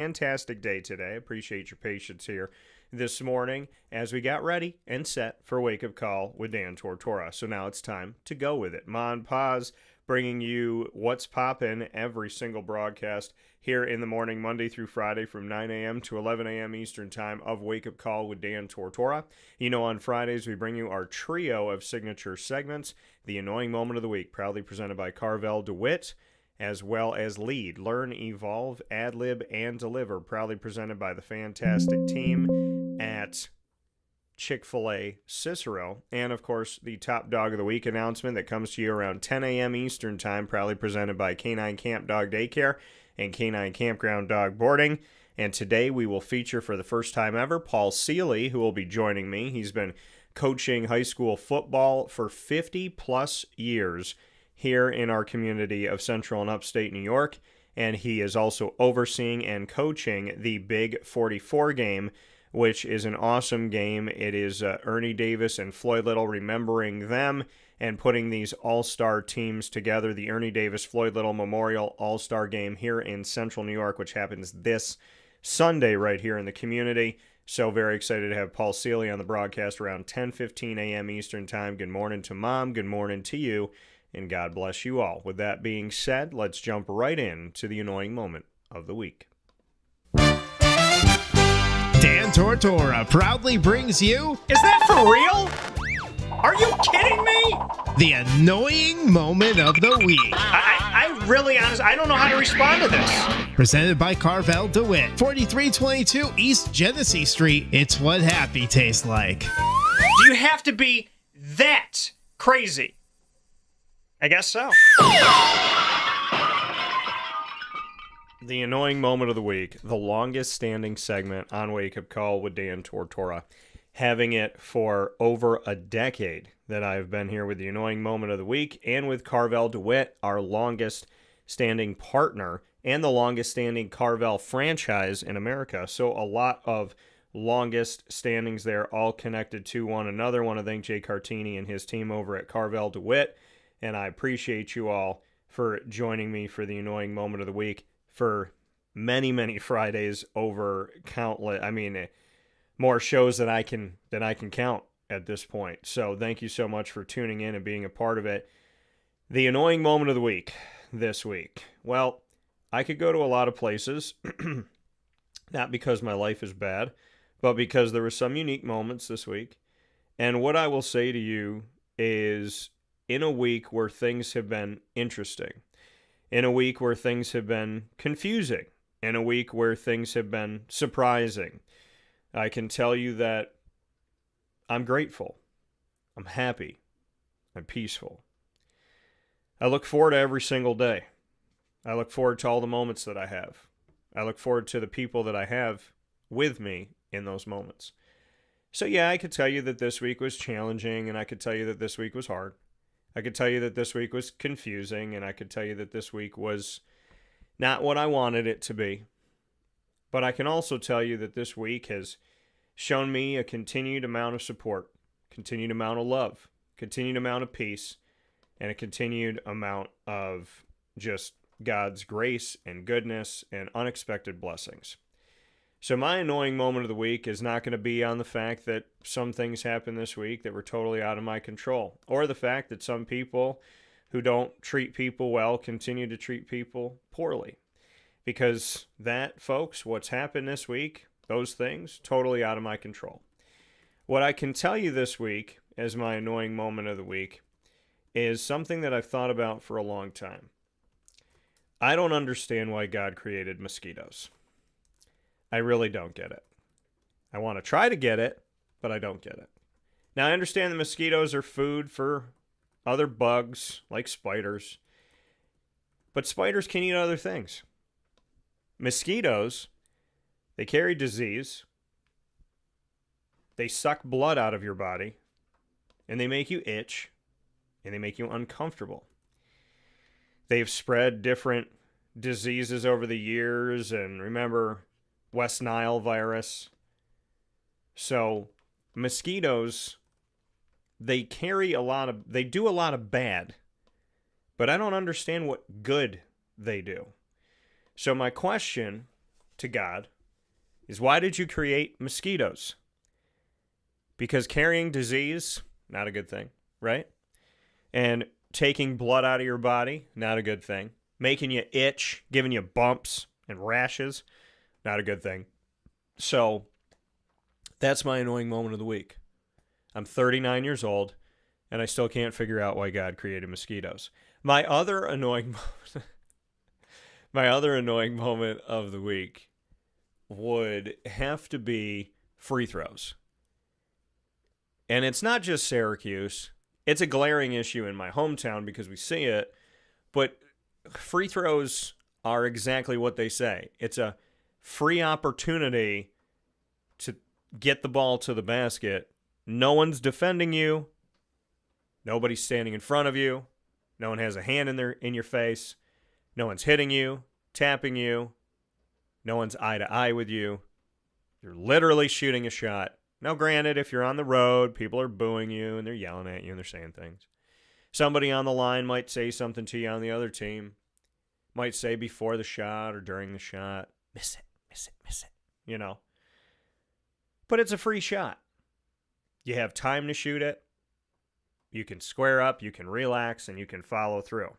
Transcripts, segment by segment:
fantastic day today. Appreciate your patience here this morning as we got ready and set for Wake Up Call with Dan Tortora. So now it's time to go with it. Mon Paz bringing you what's poppin' every single broadcast here in the morning, Monday through Friday from 9 a.m. to 11 a.m. Eastern Time of Wake Up Call with Dan Tortora. You know, on Fridays, we bring you our trio of signature segments, the Annoying Moment of the Week, proudly presented by Carvel DeWitt, as well as Lead, Learn, Evolve, Ad-Lib, and Deliver, proudly presented by the fantastic team at Chick-fil-A Cicero, and of course the Top Dog of the Week announcement that comes to you around 10 a.m. Eastern Time, proudly presented by Canine Camp Dog Daycare and Canine Kampground Dog Boarding. And today we will feature for the first time ever Paul Seeley, who will be joining me. He's been coaching high school football for 50 plus years here in our community of Central and Upstate New York, and he is also overseeing and coaching the Big 44 game, which is an awesome game. It is Ernie Davis and Floyd Little remembering them and putting these all-star teams together. The Ernie Davis Floyd Little Memorial All-Star Game here in Central New York, which happens this Sunday right here in the community. So very excited to have Paul Seeley on the broadcast around 10:15 a.m. Eastern Time. Good morning to Mom. Good morning to you. And God bless you all. With that being said, let's jump right in to the Annoying Moment of the Week. Dan Tortora proudly brings you... Is that for real? Are you kidding me? The Annoying Moment of the Week. I really, honestly, I don't know how to respond to this. Presented by Carvel DeWitt, 4322 East Genesee Street. It's what happy tastes like. Do you have to be that crazy? I guess so. The Annoying Moment of the Week, the longest standing segment on Wake Up Call with Dan Tortora. Having it for over a decade that I've been here with the Annoying Moment of the Week and with Carvel DeWitt, our longest standing partner and the longest standing Carvel franchise in America. So a lot of longest standings there, all connected to one another. I want to thank Jay Cartini and his team over at Carvel DeWitt, and I appreciate you all for joining me for the Annoying Moment of the Week for many, many Fridays over countless, more shows than I can count at this point. So thank you so much for tuning in and being a part of it. The Annoying Moment of the Week this week. Well, I could go to a lot of places, not because my life is bad, but because there were some unique moments this week. And what I will say to you is, in a week where things have been interesting, in a week where things have been confusing, in a week where things have been surprising, I can tell you that I'm grateful, I'm happy, I'm peaceful. I look forward to every single day. I look forward to all the moments that I have. I look forward to the people that I have with me in those moments. So yeah, I could tell you that this week was challenging, and I could tell you that this week was hard. I could tell you that this week was confusing, and I could tell you that this week was not what I wanted it to be. But I can also tell you that this week has shown me a continued amount of support, continued amount of love, continued amount of peace, and a continued amount of just God's grace and goodness and unexpected blessings. So my annoying moment of the week is not going to be on the fact that some things happened this week that were totally out of my control, or the fact that some people who don't treat people well continue to treat people poorly. Because that, folks, what's happened this week, those things, totally out of my control. What I can tell you this week as my annoying moment of the week is something that I've thought about for a long time. I don't understand why God created mosquitoes. I really don't get it. I want to try to get it, but I don't get it. Now, I understand that mosquitoes are food for other bugs like spiders, but spiders can eat other things. Mosquitoes, they carry disease, they suck blood out of your body, and they make you itch, and they make you uncomfortable. They've spread different diseases over the years, and remember West Nile virus. So mosquitoes, they do a lot of bad, but I don't understand what good they do. So my question to God is, why did you create mosquitoes? Because carrying disease, not a good thing, right? And taking blood out of your body, not a good thing. Making you itch, giving you bumps and rashes, not a good thing. So that's my annoying moment of the week. I'm 39 years old, and I still can't figure out why God created mosquitoes. My other annoying moment of the week would have to be free throws. And it's not just Syracuse. It's a glaring issue in my hometown because we see it. But free throws are exactly what they say. It's a free opportunity to get the ball to the basket. No one's defending you. Nobody's standing in front of you. No one has a hand in your face. No one's hitting you, tapping you. No one's eye to eye with you. You're literally shooting a shot. Now, granted, if you're on the road, people are booing you and they're yelling at you and they're saying things. Somebody on the line might say something to you on the other team. Might say before the shot or during the shot, miss it, miss it, miss it, you know. But it's a free shot. You have time to shoot it. You can square up, you can relax, and you can follow through.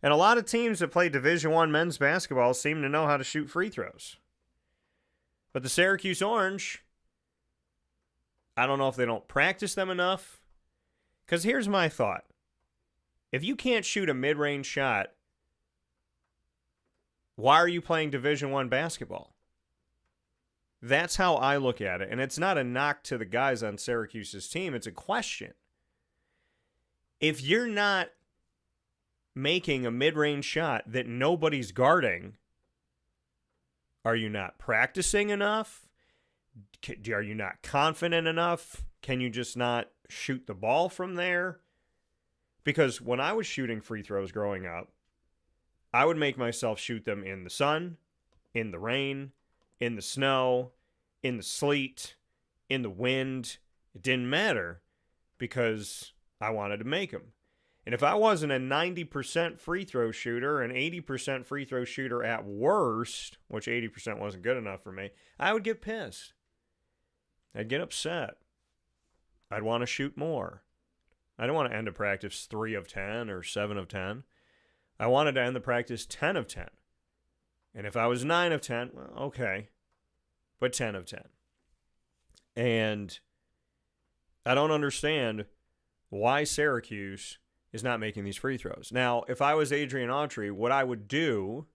And a lot of teams that play Division I men's basketball seem to know how to shoot free throws. But the Syracuse Orange, I don't know if they don't practice them enough. Because here's my thought. If you can't shoot a mid-range shot, why are you playing Division I basketball? That's how I look at it. And it's not a knock to the guys on Syracuse's team. It's a question. If you're not making a mid-range shot that nobody's guarding, are you not practicing enough? Are you not confident enough? Can you just not shoot the ball from there? Because when I was shooting free throws growing up, I would make myself shoot them in the sun, in the rain, in the snow, in the sleet, in the wind. It didn't matter because I wanted to make them. And if I wasn't a 90% free throw shooter, an 80% free throw shooter at worst, which 80% wasn't good enough for me, I would get pissed. I'd get upset. I'd want to shoot more. I don't want to end a practice 3 of 10 or 7 of 10. I wanted to end the practice 10 of 10. And if I was 9 of 10, well, okay. But 10 of 10. And I don't understand why Syracuse is not making these free throws. Now, if I was Adrian Autry, what I would do,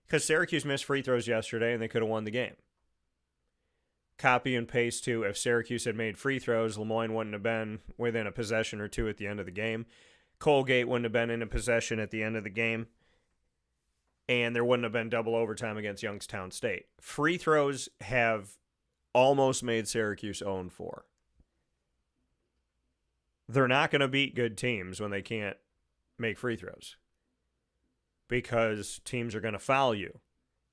because Syracuse missed free throws yesterday and they could have won the game. Copy and paste to, if Syracuse had made free throws, Lemoyne wouldn't have been within a possession or two at the end of the game. Colgate wouldn't have been in a possession at the end of the game. And there wouldn't have been double overtime against Youngstown State. Free throws have almost made Syracuse 0-4. They're not going to beat good teams when they can't make free throws, because teams are going to foul you.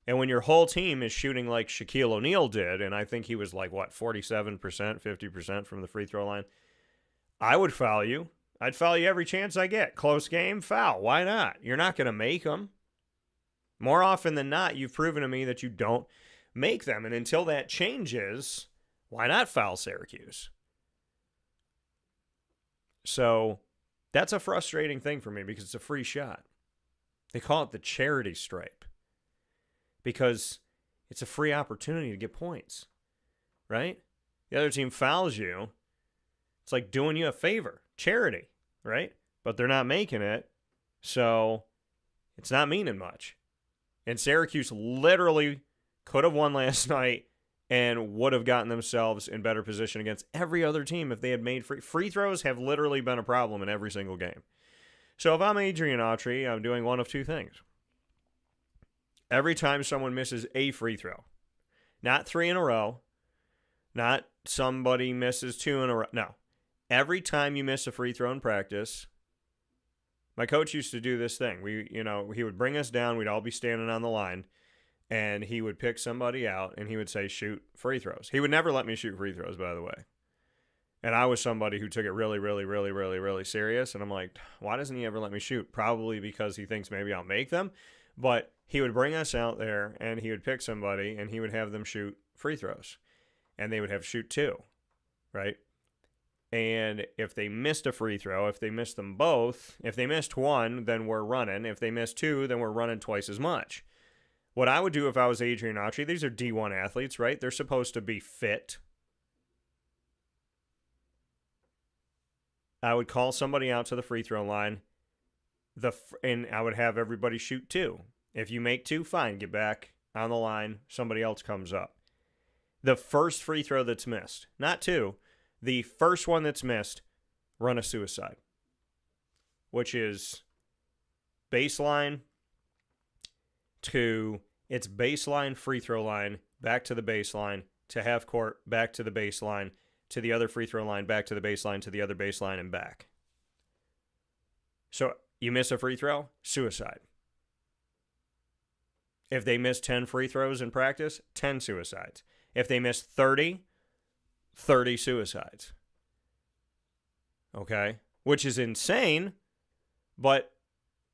And when your whole team is shooting like Shaquille O'Neal did, and I think he was like, 47%, 50% from the free throw line, I would foul you. I'd foul you every chance I get. Close game, foul. Why not? You're not going to make them. More often than not, you've proven to me that you don't make them. And until that changes, why not foul Syracuse? So that's a frustrating thing for me because it's a free shot. They call it the charity stripe because it's a free opportunity to get points, right? The other team fouls you. It's like doing you a favor. Charity, right? But they're not making it, so it's not meaning much. And Syracuse literally could have won last night and would have gotten themselves in better position against every other team if they had made free throws. Have literally been a problem in every single game. So if I'm Adrian Autry, I'm doing one of two things. Every time someone misses a free throw, not 3 in a row, not somebody misses 2 in a row, no. Every time you miss a free throw in practice, my coach used to do this thing. He would bring us down. We'd all be standing on the line, and he would pick somebody out, and he would say, shoot free throws. He would never let me shoot free throws, by the way. And I was somebody who took it really, really, really, really, really serious. And I'm like, why doesn't he ever let me shoot? Probably because he thinks maybe I'll make them. But he would bring us out there, and he would pick somebody, and he would have them shoot free throws. And they would have to shoot 2, right? And if they missed a free throw, if they missed them both, if they missed 1, then we're running. If they missed 2, then we're running twice as much. What I would do if I was Adrian Autry, these are D1 athletes, right? They're supposed to be fit. I would call somebody out to the free throw line, and I would have everybody shoot 2. If you make 2, fine, get back on the line. Somebody else comes up. The first free throw that's missed, not 2, the first one that's missed, run a suicide, which is baseline to its baseline free throw line, back to the baseline, to half court, back to the baseline, to the other free throw line, back to the baseline, to the other baseline, and back. So you miss a free throw, suicide. If they miss 10 free throws in practice, 10 suicides. If they miss 30, 30 suicides. Okay? Which is insane, but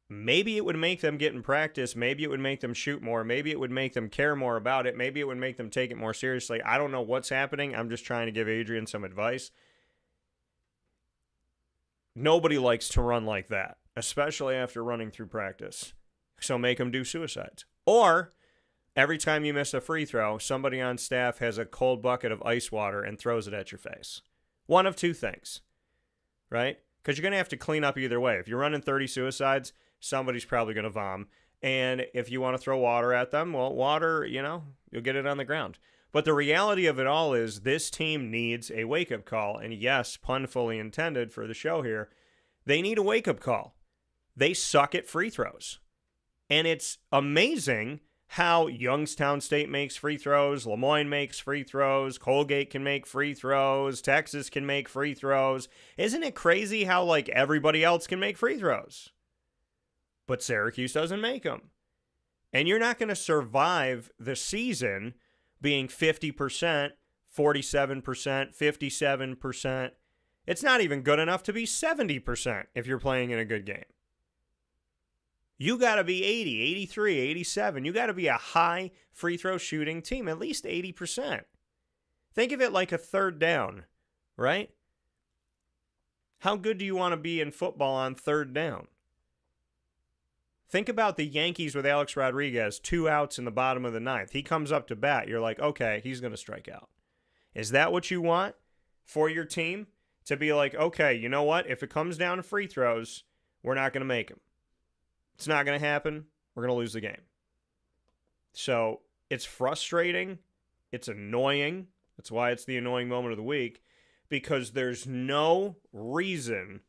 maybe it would make them get in practice. Maybe it would make them shoot more. Maybe it would make them care more about it. Maybe it would make them take it more seriously. I don't know what's happening. I'm just trying to give Adrian some advice. Nobody likes to run like that, especially after running through practice. So make them do suicides. Or every time you miss a free throw, somebody on staff has a cold bucket of ice water and throws it at your face. One of 2 things, right? Because you're going to have to clean up either way. If you're running 30 suicides, somebody's probably going to vom. And if you want to throw water at them, well, water, you'll get it on the ground. But the reality of it all is this team needs a wake-up call. And yes, pun fully intended for the show here, they need a wake-up call. They suck at free throws. And it's amazing how Youngstown State makes free throws, Lemoyne makes free throws, Colgate can make free throws, Texas can make free throws. Isn't it crazy how, everybody else can make free throws? But Syracuse doesn't make them. And you're not going to survive the season being 50%, 47%, 57%. It's not even good enough to be 70% if you're playing in a good game. You got to be 80, 83, 87. You got to be a high free throw shooting team, at least 80%. Think of it like a third down, right? How good do you want to be in football on third down? Think about the Yankees with Alex Rodriguez, 2 outs in the bottom of the 9th. He comes up to bat. You're like, okay, he's going to strike out. Is that what you want for your team? To be like, okay, you know what? If it comes down to free throws, we're not going to make them. It's not going to happen. We're going to lose the game. So it's frustrating. It's annoying. That's why it's the annoying moment of the week, because there's no reason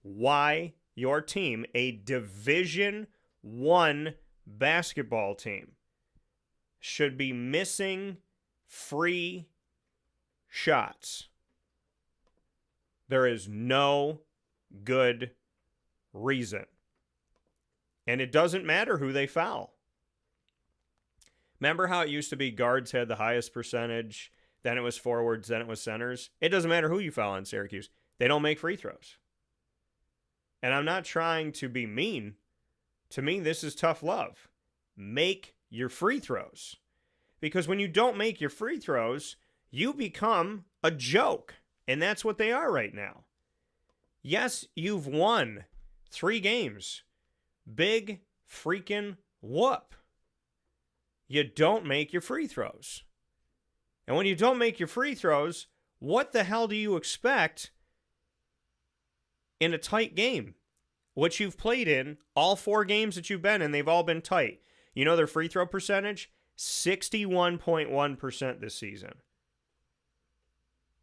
why your team, a Division I basketball team, should be missing free shots. There is no good reason. And it doesn't matter who they foul. Remember how it used to be guards had the highest percentage, then it was forwards, then it was centers? It doesn't matter who you foul in Syracuse. They don't make free throws. And I'm not trying to be mean. To me, this is tough love. Make your free throws. Because when you don't make your free throws, you become a joke. And that's what they are right now. Yes, you've won 3 games. Big freaking whoop. You don't make your free throws. And when you don't make your free throws, what the hell do you expect in a tight game? Which you've played in, all 4 games that you've been in, they've all been tight. You know their free throw percentage? 61.1% this season.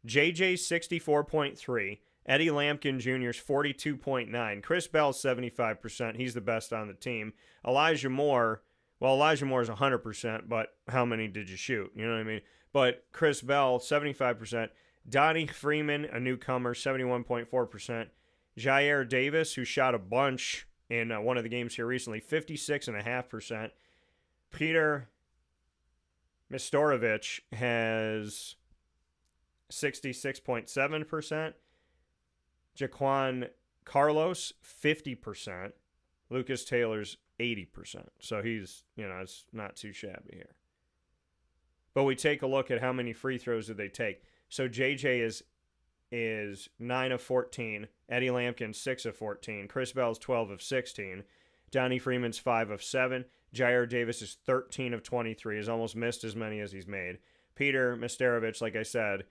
JJ's 64.3%. Eddie Lampkin Jr.'s 42.9%. Chris Bell's 75%. He's the best on the team. Elijah Moore is 100%, but how many did you shoot? You know what I mean? But Chris Bell, 75%. Donnie Freeman, a newcomer, 71.4%. Jair Davis, who shot a bunch in one of the games here recently, 56.5%. Peter Mistorovich has 66.7%. Jaquan Carlos, 50%. Lucas Taylor's 80%. So he's, it's not too shabby here. But we take a look at how many free throws did they take. So JJ is 9 of 14. Eddie Lampkin, 6 of 14. Chris Bell's 12 of 16. Donnie Freeman's 5 of 7. Jair Davis is 13 of 23. He's almost missed as many as he's made. Peter Misterovich, like I said,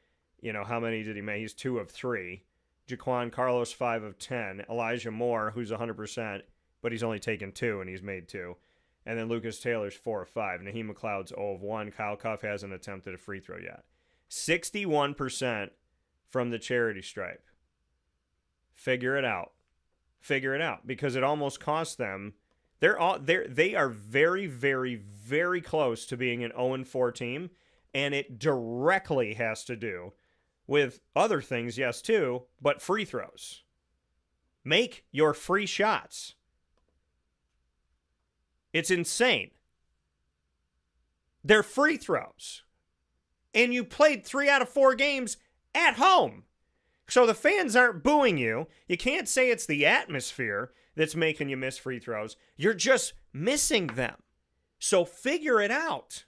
how many did he make? He's 2 of 3. Jaquan Carlos, 5 of 10. Elijah Moore, who's 100%, but he's only taken 2, and he's made 2. And then Lucas Taylor's 4 of 5. Naheem McLeod's 0 of 1. Kyle Cuff hasn't attempted a free throw yet. 61% from the charity stripe. Figure it out. Because it almost cost them. They are very, very, very close to being an 0-4 team, and it directly has to do with other things, yes, too, but free throws. Make your free shots. It's insane. They're free throws. And you played 3 out of 4 games at home. So the fans aren't booing you. You can't say it's the atmosphere that's making you miss free throws. You're just missing them. So figure it out.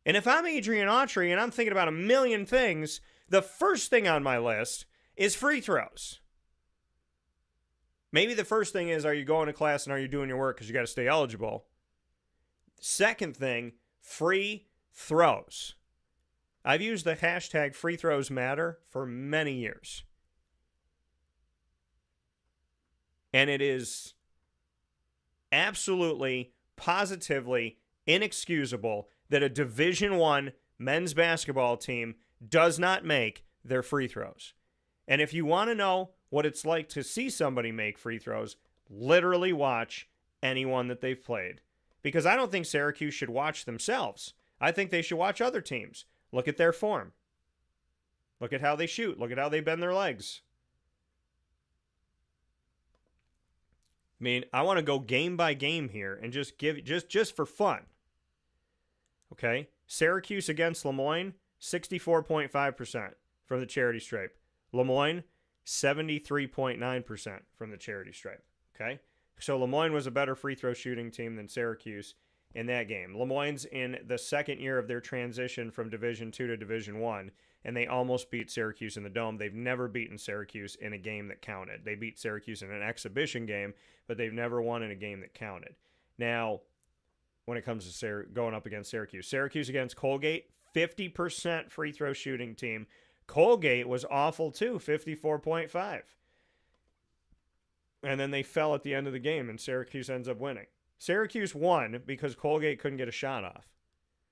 And if I'm Adrian Autry and I'm thinking about a million things, the first thing on my list is free throws. Maybe the first thing is, are you going to class and are you doing your work because you got to stay eligible? Second thing, free throws. I've used the hashtag free throws matter for many years. And it is absolutely, positively inexcusable that a Division I men's basketball team does not make their free throws. And if you want to know what it's like to see somebody make free throws, literally watch anyone that they've played. Because I don't think Syracuse should watch themselves. I think they should watch other teams. Look at their form. Look at how they shoot. Look at how they bend their legs. I mean, I want to go game by game here and just give just for fun. Okay? Syracuse against Lemoyne, 64.5% from the charity stripe. Lemoyne, 73.9% from the charity stripe. Okay? So Lemoyne was a better free throw shooting team than Syracuse in that game. Lemoyne's in the second year of their transition from Division II to Division I, and they almost beat Syracuse in the Dome. They've never beaten Syracuse in a game that counted. They beat Syracuse in an exhibition game, but they've never won in a game that counted. Now, when it comes to going up against Syracuse against Colgate, 50% free throw shooting team. Colgate was awful too, 54.5%. And then they fell at the end of the game, and Syracuse ends up winning. Syracuse won because Colgate couldn't get a shot off.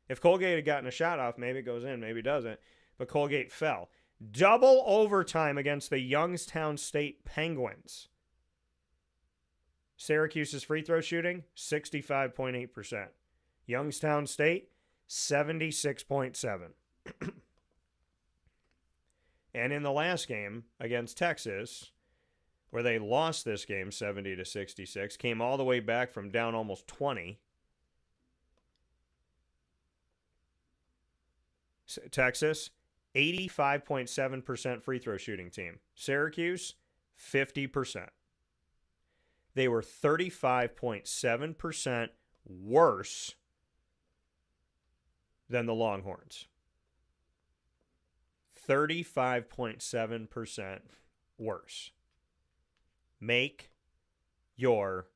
If Colgate had gotten a shot off, maybe it goes in, maybe it doesn't. But Colgate fell. Double overtime against the Youngstown State Penguins. Syracuse's free throw shooting, 65.8%. Youngstown State, 76.7%. And in the last game against Texas, where they lost this game 70-66, came all the way back from down almost 20. Texas, 85.7% free throw shooting team. Syracuse, 50%. They were 35.7% worse than the Longhorns. 35.7% worse. Make your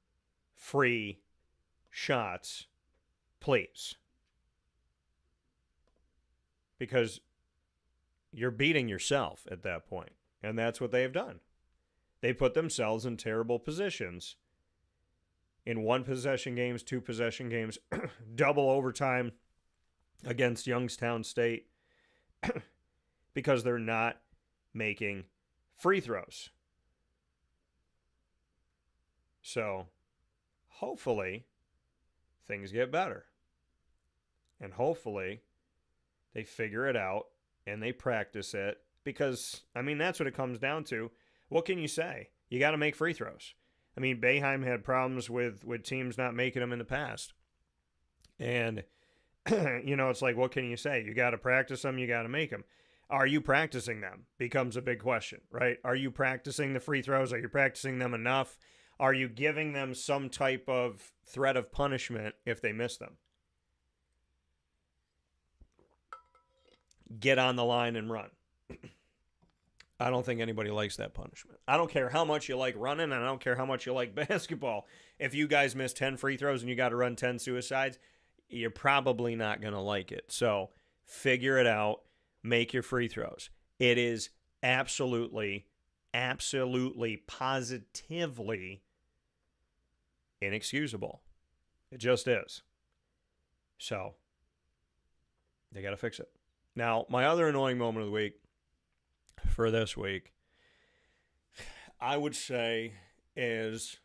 free shots, please. Because you're beating yourself at that point. And that's what they have done. They put themselves in terrible positions. In 1-possession games, 2-possession games, double overtime against Youngstown State. Because they're not making free throws. So, hopefully, things get better. And hopefully, they figure it out and they practice it. Because, I mean, that's what it comes down to. What can you say? You got to make free throws. I mean, Boeheim had problems with teams not making them in the past. And, it's like, what can you say? You got to practice them, you got to make them. Are you practicing them? Becomes a big question, right? Are you practicing the free throws? Are you practicing them enough? Are you giving them some type of threat of punishment if they miss them? Get on the line and run. I don't think anybody likes that punishment. I don't care how much you like running, and I don't care how much you like basketball. If you guys miss 10 free throws and you got to run 10 suicides, you're probably not going to like it. So figure it out. Make your free throws. It is absolutely, positively inexcusable. It just is. So they got to fix it. Now, my other annoying moment of the week for this week, I would say is,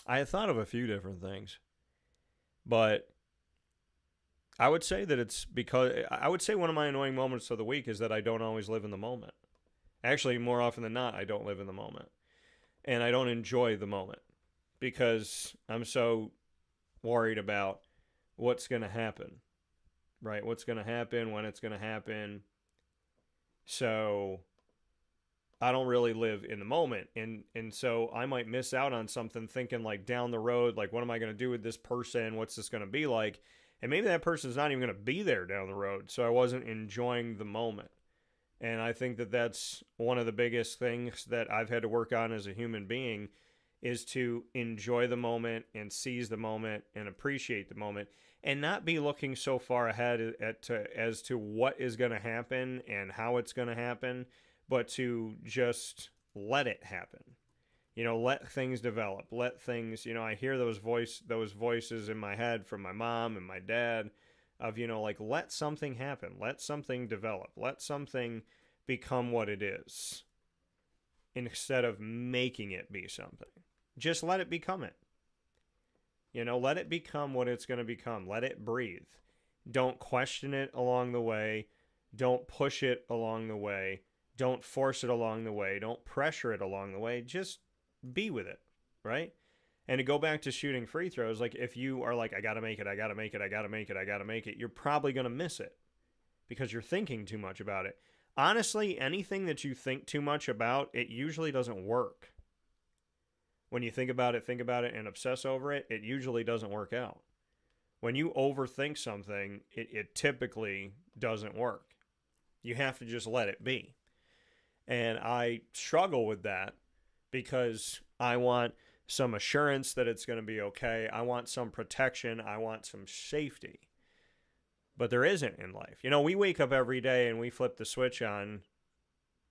I had thought of a few different things, but I would say that it's because, I would say one of my annoying moments of the week is that I don't always live in the moment. Actually, more often than not, I don't live in the moment. And I don't enjoy the moment because I'm so worried about what's going to happen, right? What's going to happen, when it's going to happen. So I don't really live in the moment. And so I might miss out on something thinking like down the road, like, what am I going to do with this person? What's this going to be like? And maybe that person's not even going to be there down the road. So I wasn't enjoying the moment. And I think that that's one of the biggest things that I've had to work on as a human being, is to enjoy the moment and seize the moment and appreciate the moment, and not be looking so far ahead as to what is going to happen and how it's going to happen, but to just let it happen. Let things develop. Let things, I hear those voices in my head from my mom and my dad of, like, let something happen. Let something develop. Let something become what it is instead of making it be something. Just let it become it. Let it become what it's going to become. Let it breathe. Don't question it along the way. Don't push it along the way. Don't force it along the way. Don't pressure it along the way. Just be with it, right? And to go back to shooting free throws, like, if you are like, I got to make it, I got to make it, I got to make it, I got to make it, you're probably going to miss it because you're thinking too much about it. Honestly, anything that you think too much about, it usually doesn't work. When you think about it and obsess over it, it usually doesn't work out. When you overthink something, it typically doesn't work. You have to just let it be. And I struggle with that because I want some assurance that it's going to be okay. I want some protection. I want some safety. But there isn't in life. We wake up every day and we flip the switch on.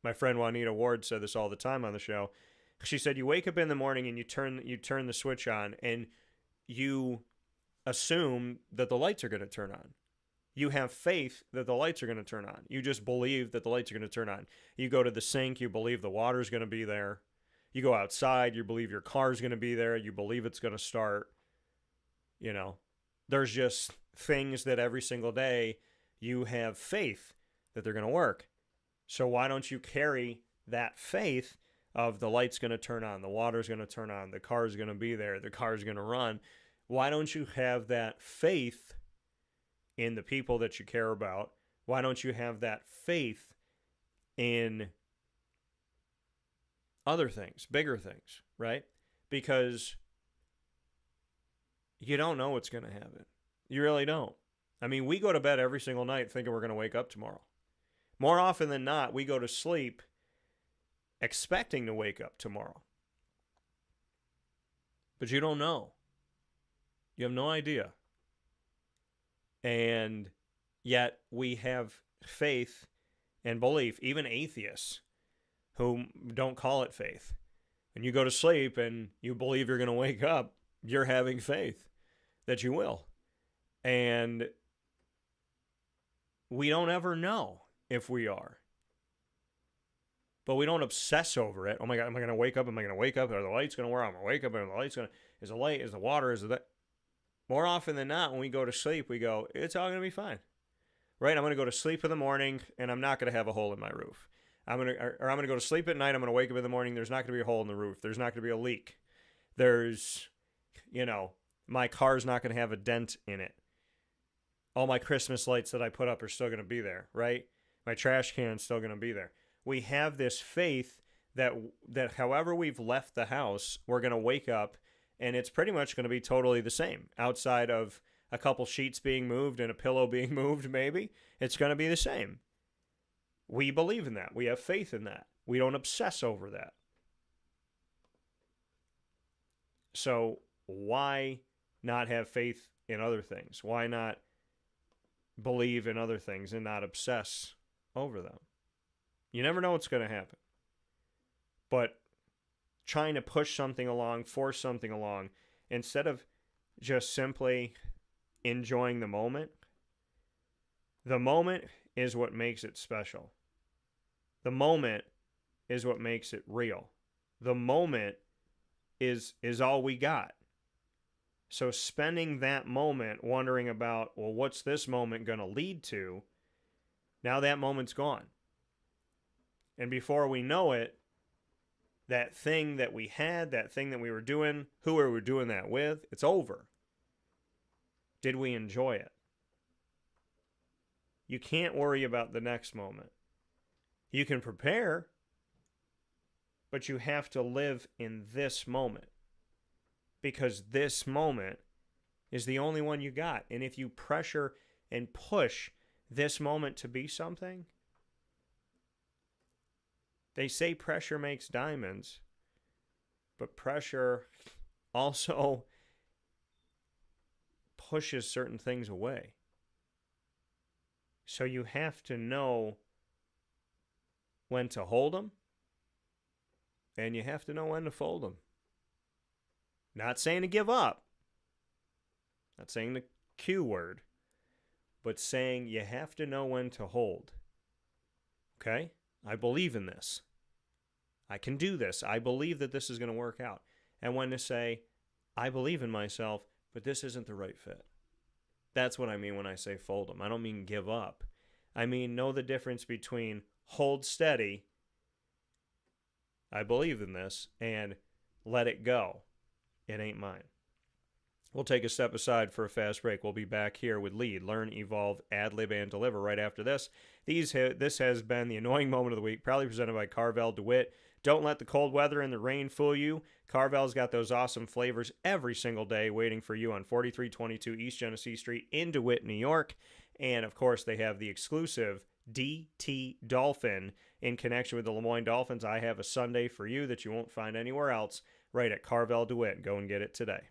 My friend Juanita Ward said this all the time on the show. She said, you wake up in the morning and you turn the switch on and you assume that the lights are going to turn on. You have faith that the lights are going to turn on. You just believe that the lights are going to turn on. You go to the sink, you believe the water's going to be there. You go outside, you believe your car's going to be there. You believe it's going to start. There's just things that every single day you have faith that they're going to work. So why don't you carry that faith of the light's going to turn on, the water's going to turn on, the car's going to be there, the car's going to run? Why don't you have that faith in the people that you care about? Why don't you have that faith in other things, bigger things, right? Because you don't know what's going to happen. You really don't. I mean, we go to bed every single night thinking we're going to wake up tomorrow. More often than not, we go to sleep expecting to wake up tomorrow. But you don't know. You have no idea. And yet we have faith and belief, even atheists who don't call it faith. When you go to sleep and you believe you're going to wake up, you're having faith that you will. And we don't ever know if we are. But we don't obsess over it. Oh my God, am I going to wake up? Am I going to wake up? Are the lights going to work? I'm going to wake up. Are the lights going to... Is the light? Is the water? Is the... More often than not, when we go to sleep, we go, it's all going to be fine. Right? I'm going to go to sleep in the morning, and I'm not going to have a hole in my roof. I'm going to go to sleep at night. I'm going to wake up in the morning. There's not going to be a hole in the roof. There's not going to be a leak. There's, my car's not going to have a dent in it. All my Christmas lights that I put up are still going to be there, right? My trash can's still going to be there. We have this faith that however we've left the house, we're going to wake up and it's pretty much going to be totally the same. Outside of a couple sheets being moved and a pillow being moved, maybe, it's going to be the same. We believe in that. We have faith in that. We don't obsess over that. So why not have faith in other things? Why not believe in other things and not obsess over them? You never know what's going to happen. But trying to push something along, force something along, instead of just simply enjoying the moment is what makes it special. The moment is what makes it real. The moment is all we got. So spending that moment wondering about, well, what's this moment going to lead to? Now that moment's gone. And before we know it, that thing that we had, that thing that we were doing, who we were doing that with, it's over. Did we enjoy it? You can't worry about the next moment. You can prepare, but you have to live in this moment. Because this moment is the only one you got. And if you pressure and push this moment to be something, they say pressure makes diamonds, but pressure also pushes certain things away. So you have to know when to hold them, and you have to know when to fold them. Not saying to give up, not saying the Q word, but saying you have to know when to hold. Okay? I believe in this. I can do this. I believe that this is going to work out. And when to say, I believe in myself, but this isn't the right fit. That's what I mean when I say fold them. I don't mean give up. I mean know the difference between hold steady, I believe in this, and let it go. It ain't mine. We'll take a step aside for a fast break. We'll be back here with Lead, Learn, Evolve, Ad-Lib, and Deliver right after this. This has been the Annoying Moment of the Week, proudly presented by Carvel DeWitt. Don't let the cold weather and the rain fool you. Carvel's got those awesome flavors every single day waiting for you on 4322 East Genesee Street in DeWitt, New York. And, of course, they have the exclusive DT Dolphin in connection with the Lemoyne Dolphins. I have a sundae for you that you won't find anywhere else right at Carvel DeWitt. Go and get it today.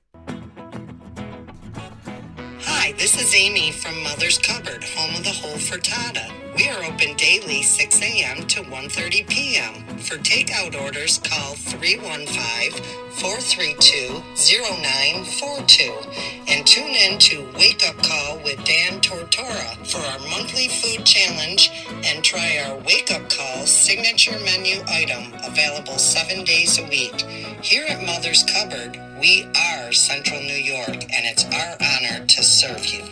Hi, this is Amy from Mother's Cupboard, home of the Whole Frittata. We are open daily 6 a.m. to 1:30 p.m. For takeout orders, call 315-432-0942 and tune in to Wake Up Call with Dan Tortora for our monthly food challenge and try our Wake Up Call signature menu item available 7 days a week. Here at Mother's Cupboard, we are Central New York, and it's our honor to serve you.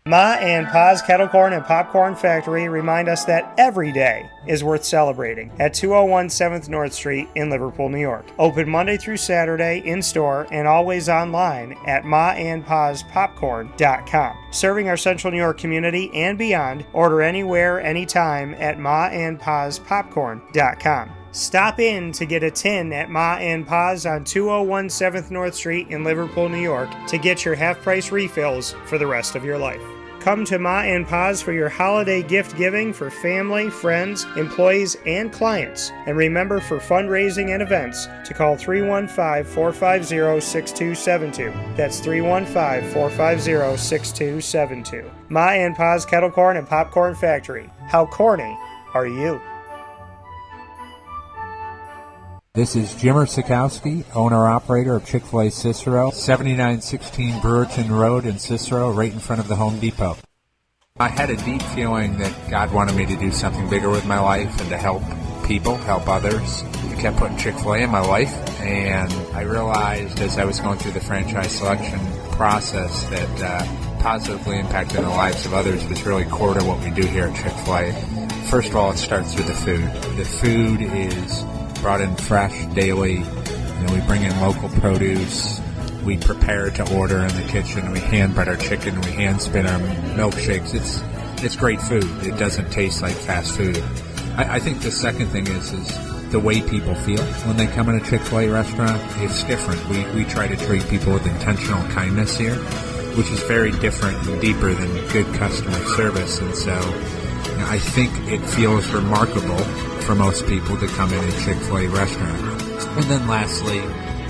Ma and Pa's Kettle Corn and Popcorn Factory remind us that every day is worth celebrating at 201 7th North Street in Liverpool, New York. Open Monday through Saturday in-store and always online at maandpaspopcorn.com. Serving our Central New York community and beyond, order anywhere, anytime at maandpaspopcorn.com. Stop in to get a tin at Ma and Pa's on 201 7th North Street in Liverpool, New York to get your half-price refills for the rest of your life. Come to Ma and Pa's for your holiday gift giving for family, friends, employees, and clients. And remember, for fundraising and events, to call 315-450-6272. That's 315-450-6272. Ma and Pa's Kettle Corn and Popcorn Factory. How corny are you? This is Jimmer Sikowski, owner-operator of Chick-fil-A Cicero, 7916 Brewerton Road in Cicero, right in front of the Home Depot. I had a deep feeling that God wanted me to do something bigger with my life and to help people, help others. I kept putting Chick-fil-A in my life, and I realized as I was going through the franchise selection process that positively impacting the lives of others was really core to what we do here at Chick-fil-A. First of all, it starts with the food. The food is brought in fresh daily. We bring in local produce. We prepare to order in the kitchen. We hand bread our chicken. We hand spin our milkshakes. it's great food. It doesn't taste like fast food. I think the second thing is the way people feel when they come in a Chick-fil-A restaurant. It's different. We try to treat people with intentional kindness here, which is very different and deeper than good customer service. And so I think it feels remarkable for most people to come in a Chick-fil-A restaurant. And then lastly,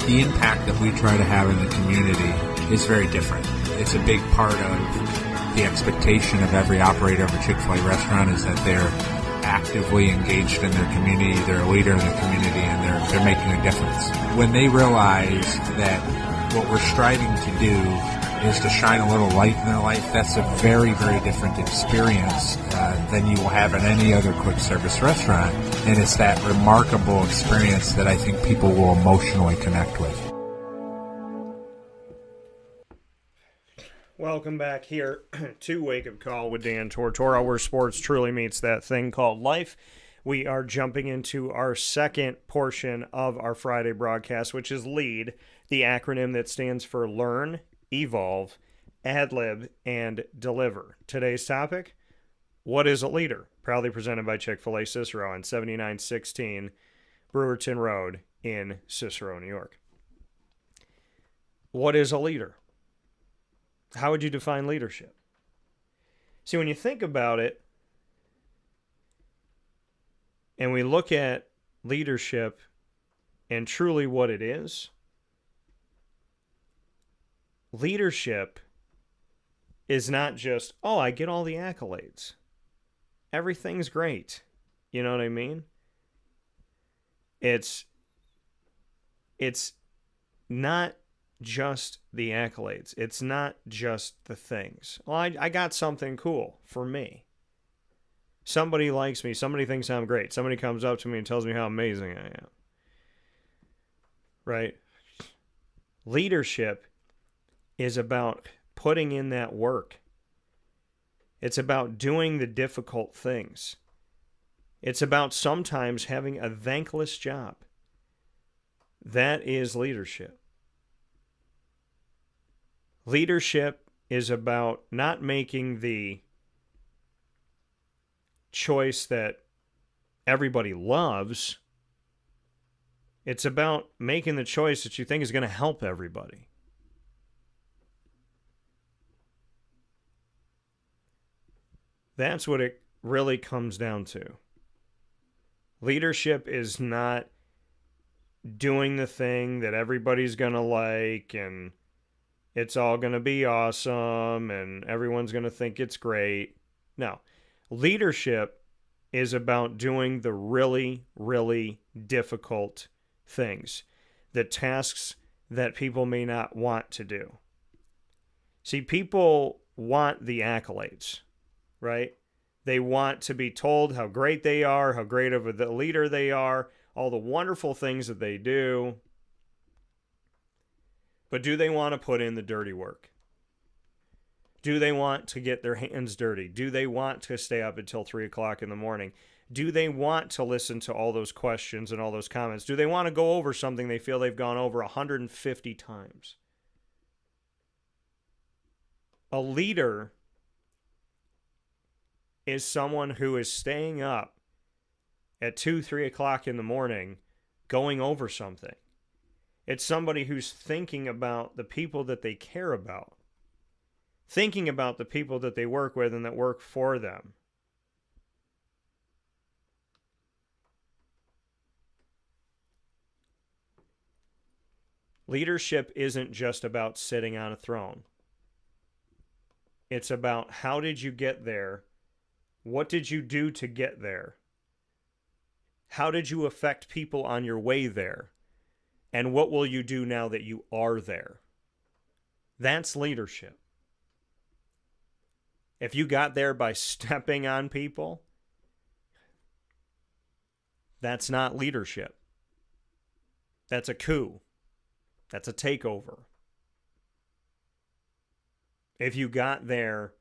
the impact that we try to have in the community is very different. It's a big part of the expectation of every operator of a Chick-fil-A restaurant is that they're actively engaged in their community, they're a leader in the community, and they're making a difference. When they realize that what we're striving to do is to shine a little light in their life, that's a very, very different experience than you will have in any other quick service restaurant. And it's that remarkable experience that I think people will emotionally connect with. Welcome back here to Wake Up Call with Dan Tortora, where sports truly meets that thing called life. We are jumping into our second portion of our Friday broadcast, which is LEAD, the acronym that stands for Learn, Evolve, Ad-lib, and Deliver. Today's topic, what is a leader? Proudly presented by Chick-fil-A Cicero on 7916 Brewerton Road in Cicero, New York. What is a leader? How would you define leadership? See, when you think about it, and we look at leadership and truly what it is, leadership is not just, oh, I get all the accolades. Everything's great. You know what I mean? It's not just the accolades. It's not just the things. Well, I got something cool for me. Somebody likes me. Somebody thinks I'm great. Somebody comes up to me and tells me how amazing I am. Right? Leadership is about putting in that work. It's about doing the difficult things. It's about sometimes having a thankless job. That is leadership. Leadership is about not making the choice that everybody loves. It's about making the choice that you think is going to help everybody. That's what it really comes down to. Leadership is not doing the thing that everybody's going to like and it's all going to be awesome and everyone's going to think it's great. No. Leadership is about doing the really, really difficult things. The tasks that people may not want to do. See, people want the accolades, right? They want to be told how great they are, how great of a leader they are, all the wonderful things that they do. But do they want to put in the dirty work? Do they want to get their hands dirty? Do they want to stay up until 3 o'clock in the morning? Do they want to listen to all those questions and all those comments? Do they want to go over something they feel they've gone over 150 times? A leader is someone who is staying up at 2, 3 o'clock in the morning going over something. It's somebody who's thinking about the people that they care about. Thinking about the people that they work with and that work for them. Leadership isn't just about sitting on a throne. It's about how did you get there? What did you do to get there? How did you affect people on your way there? And what will you do now that you are there? That's leadership. If you got there by stepping on people, that's not leadership. That's a coup. That's a takeover. If you got there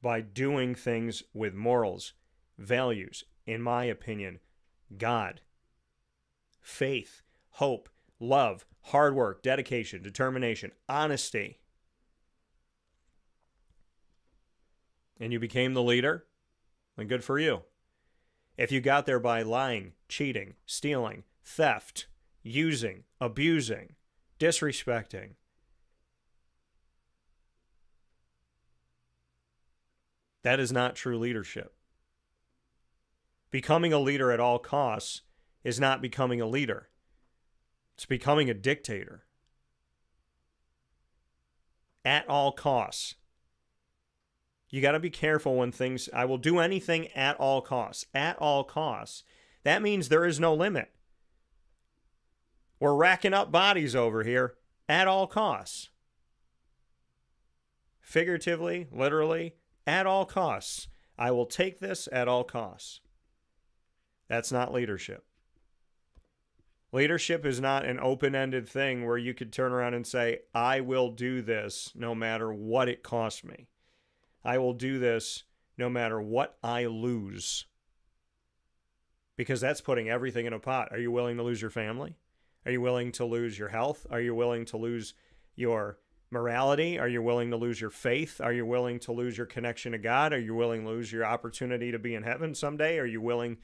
by doing things with morals, values, in my opinion, God, faith, hope, love, hard work, dedication, determination, honesty. and you became the leader, then good for you. If you got there by lying, cheating, stealing, theft, using, abusing, disrespecting, that is not true leadership. Becoming a leader at all costs is not becoming a leader. It's becoming a dictator. At all costs. You got to be careful when things, I will do anything at all costs. At all costs. That means there is no limit. We're racking up bodies over here at all costs. Figuratively, literally, at all costs. I will take this at all costs. That's not leadership. Leadership is not an open-ended thing where you could turn around and say, I will do this no matter what it costs me. I will do this no matter what I lose. Because that's putting everything in a pot. Are you willing to lose your family? Are you willing to lose your health? Are you willing to lose your morality? Are you willing to lose your faith? Are you willing to lose your connection to God? Are you willing to lose your opportunity to be in heaven someday? Are you willing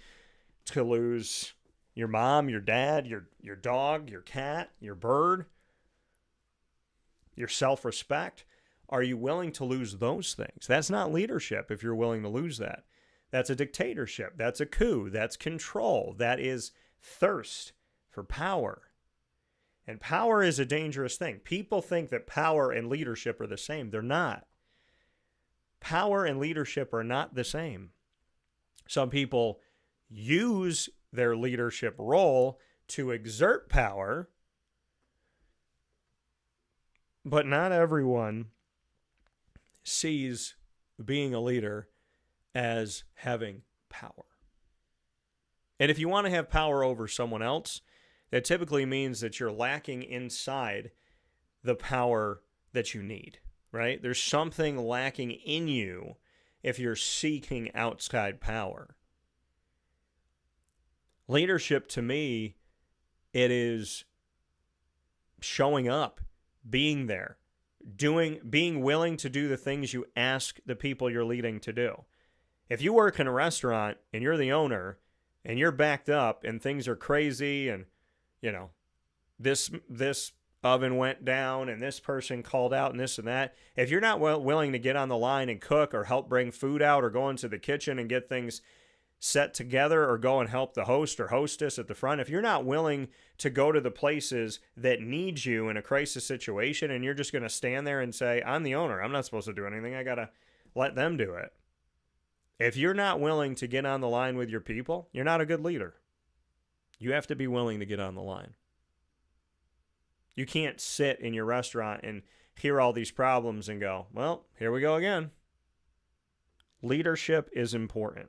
to lose your mom, your dad, your dog, your cat, your bird, your self-respect? Are you willing to lose those things? That's not leadership if you're willing to lose that. That's a dictatorship. That's a coup. That's control. That is thirst for power. And power is a dangerous thing. People think that power and leadership are the same. They're not. Power and leadership are not the same. Some people use their leadership role to exert power, but not everyone sees being a leader as having power. And if you want to have power over someone else, that typically means that you're lacking inside the power that you need, right? There's something lacking in you if you're seeking outside power. Leadership, to me, it is showing up, being there, being willing to do the things you ask the people you're leading to do. If you work in a restaurant and you're the owner and you're backed up and things are crazy and, you know, this oven went down and this person called out and this and that, if you're not willing to get on the line and cook or help bring food out or go into the kitchen and get things set together or go and help the host or hostess at the front, if you're not willing to go to the places that need you in a crisis situation and you're just going to stand there and say, I'm the owner, I'm not supposed to do anything, I got to let them do it. If you're not willing to get on the line with your people, you're not a good leader. You have to be willing to get on the line. You can't sit in your restaurant and hear all these problems and go, well, here we go again. Leadership is important.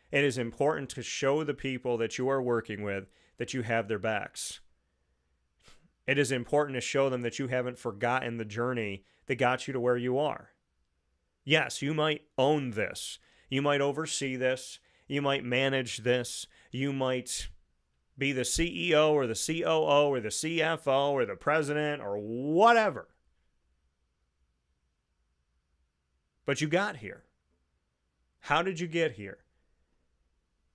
It is important to show the people that you are working with that you have their backs. It is important to show them that you haven't forgotten the journey that got you to where you are. Yes, you might own this. You might oversee this. You might manage this. You might be the CEO or the COO or the CFO or the president or whatever. But you got here. How did you get here?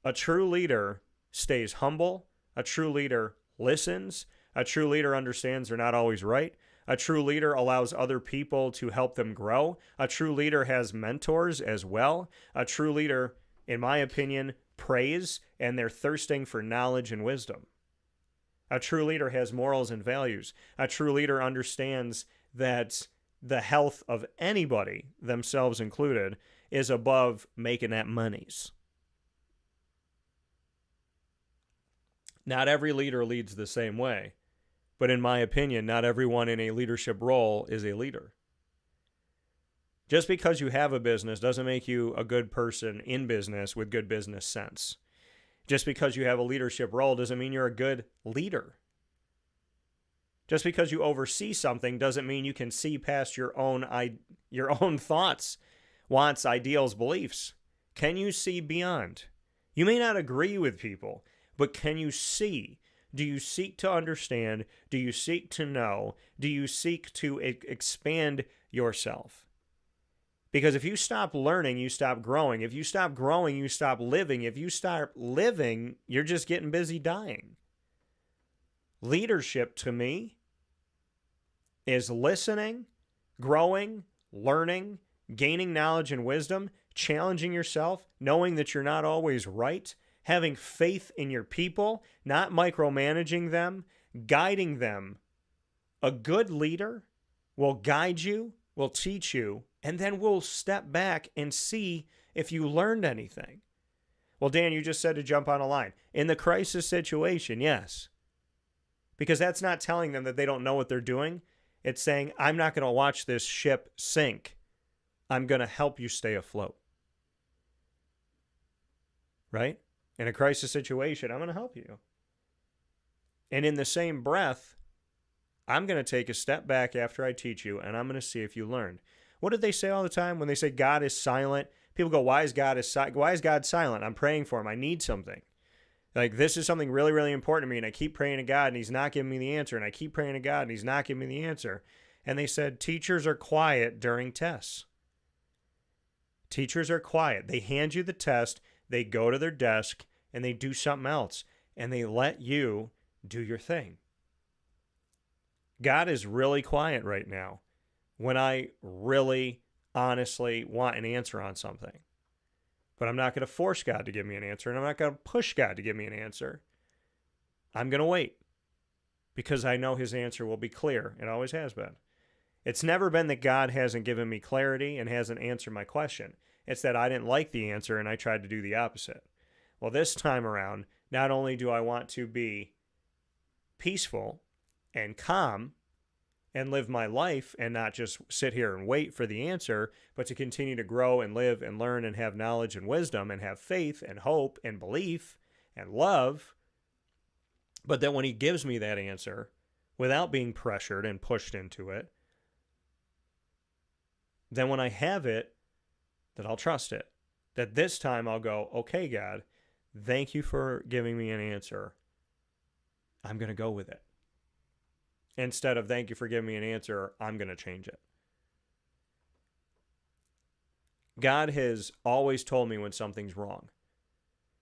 A true leader stays humble. A true leader listens. A true leader understands they're not always right. A true leader allows other people to help them grow. A true leader has mentors as well. A true leader, in my opinion, prays, and they're thirsting for knowledge and wisdom. A true leader has morals and values. A true leader understands that the health of anybody, themselves included, is above making that monies. Not every leader leads the same way, but in my opinion, not everyone in a leadership role is a leader. Just because you have a business doesn't make you a good person in business with good business sense. Just because you have a leadership role doesn't mean you're a good leader. Just because you oversee something doesn't mean you can see past your own thoughts, wants, ideals, beliefs. Can you see beyond? You may not agree with people, but can you see? Do you seek to understand? Do you seek to know? Do you seek to expand yourself? Because if you stop learning, you stop growing. If you stop growing, you stop living. If you start living, you're just getting busy dying. Leadership to me is listening, growing, learning, gaining knowledge and wisdom, challenging yourself, knowing that you're not always right, having faith in your people, not micromanaging them, guiding them. A good leader will guide you, will teach you, and then we'll step back and see if you learned anything. Well, Dan, you just said to jump on a line. In the crisis situation, yes. Because that's not telling them that they don't know what they're doing. It's saying, I'm not going to watch this ship sink. I'm going to help you stay afloat. Right? In a crisis situation, I'm going to help you. And in the same breath, I'm going to take a step back after I teach you, and I'm going to see if you learned. What did they say all the time when they say God is silent? People go, why is God silent? I'm praying for him. I need something. Like, this is something really, really important to me, and I keep praying to God, and he's not giving me the answer, and I keep praying to God, and he's not giving me the answer. And they said, teachers are quiet during tests. Teachers are quiet. They hand you the test, they go to their desk, and they do something else, and they let you do your thing. God is really quiet right now when I really, honestly want an answer on something. But I'm not going to force God to give me an answer, and I'm not going to push God to give me an answer. I'm going to wait because I know his answer will be clear. It always has been. It's never been that God hasn't given me clarity and hasn't answered my question. It's that I didn't like the answer and I tried to do the opposite. Well, this time around, not only do I want to be peaceful and calm and live my life and not just sit here and wait for the answer, but to continue to grow and live and learn and have knowledge and wisdom and have faith and hope and belief and love. But that when he gives me that answer, without being pressured and pushed into it, then when I have it, that I'll trust it. That this time I'll go, okay, God, thank you for giving me an answer. I'm going to go with it. Instead of thank you for giving me an answer, I'm going to change it. God has always told me when something's wrong.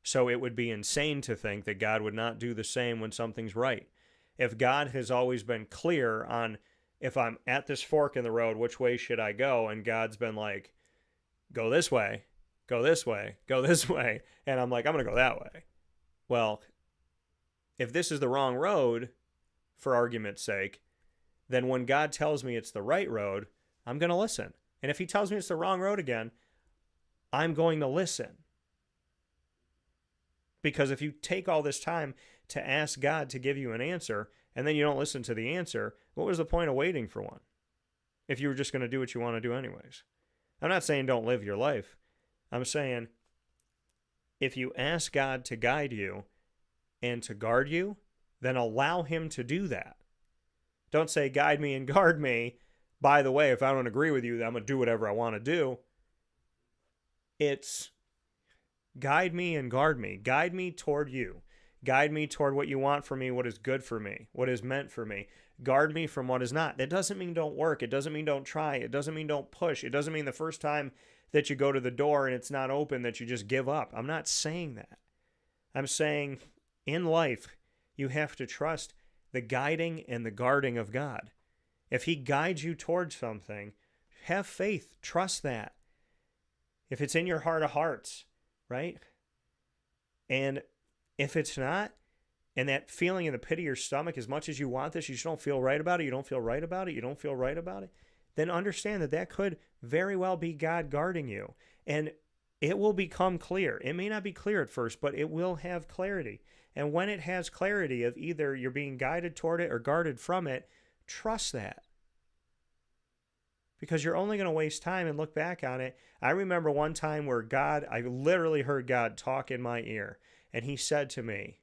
So it would be insane to think that God would not do the same when something's right. If God has always been clear on if I'm at this fork in the road, which way should I go? And God's been like, go this way, go this way, go this way. And I'm like, I'm going to go that way. Well, if this is the wrong road, for argument's sake, then when God tells me it's the right road, I'm going to listen. And if he tells me it's the wrong road again, I'm going to listen. Because if you take all this time to ask God to give you an answer, and then you don't listen to the answer, what was the point of waiting for one? If you were just going to do what you want to do anyways. I'm not saying don't live your life. I'm saying if you ask God to guide you and to guard you, then allow him to do that. Don't say, guide me and guard me. By the way, if I don't agree with you, then I'm going to do whatever I want to do. It's guide me and guard me. Guide me toward you. Guide me toward what you want for me, what is good for me, what is meant for me. Guard me from what is not. That doesn't mean don't work. It doesn't mean don't try. It doesn't mean don't push. It doesn't mean the first time that you go to the door and it's not open that you just give up. I'm not saying that. I'm saying in life, you have to trust the guiding and the guarding of God. If he guides you towards something, have faith. Trust that. If it's in your heart of hearts, right? And if it's not, and that feeling in the pit of your stomach, as much as you want this, you just don't feel right about it, you don't feel right about it, you don't feel right about it, then understand that that could very well be God guarding you. And it will become clear. It may not be clear at first, but it will have clarity. And when it has clarity of either you're being guided toward it or guarded from it, trust that. Because you're only going to waste time and look back on it. I remember one time where I literally heard God talk in my ear. And he said to me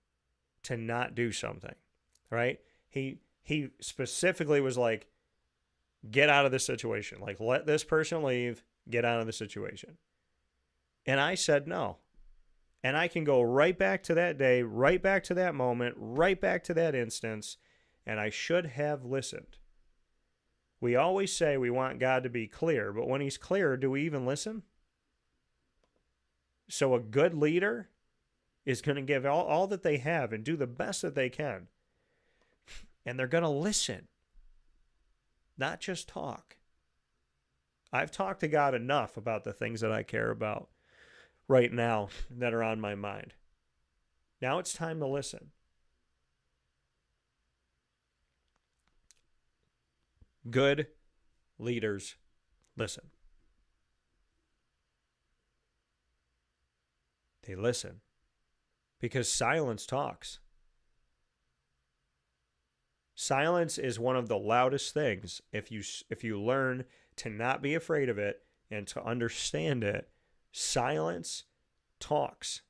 to not do something, right? He specifically was like, get out of this situation. Like, let this person leave, get out of the situation. And I said no. And I can go right back to that day, right back to that moment, right back to that instance, and I should have listened. We always say we want God to be clear, but when he's clear, do we even listen? So a good leader is going to give all that they have and do the best that they can. And they're going to listen, not just talk. I've talked to God enough about the things that I care about right now that are on my mind. Now it's time to listen. Good leaders listen. They listen because silence talks. Silence is one of the loudest things. If you learn to not be afraid of it and to understand it, silence talks.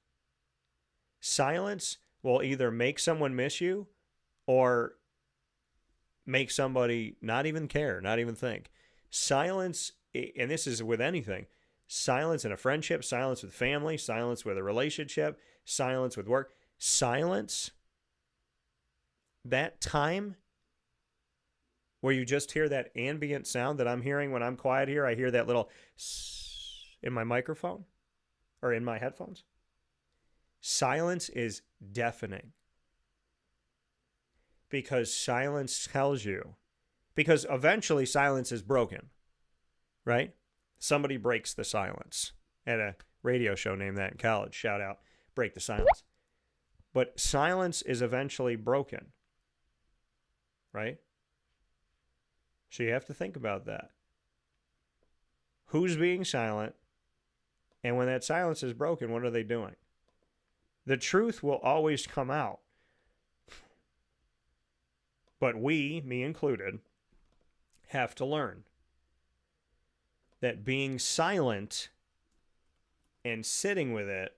Silence will either make someone miss you or make somebody not even care, not even think. Silence, and this is with anything, silence in a friendship, silence with family, silence with a relationship, silence with work, silence, that time where you just hear that ambient sound that I'm hearing when I'm quiet here, I hear that little in my microphone or in my headphones. Silence is deafening. Because silence tells you, because eventually silence is broken, right? Somebody breaks the silence. At a radio show named that in college. Shout out, Break the Silence. But silence is eventually broken, right? So you have to think about that. Who's being silent? And when that silence is broken, what are they doing? The truth will always come out. But we, me included, have to learn that being silent and sitting with it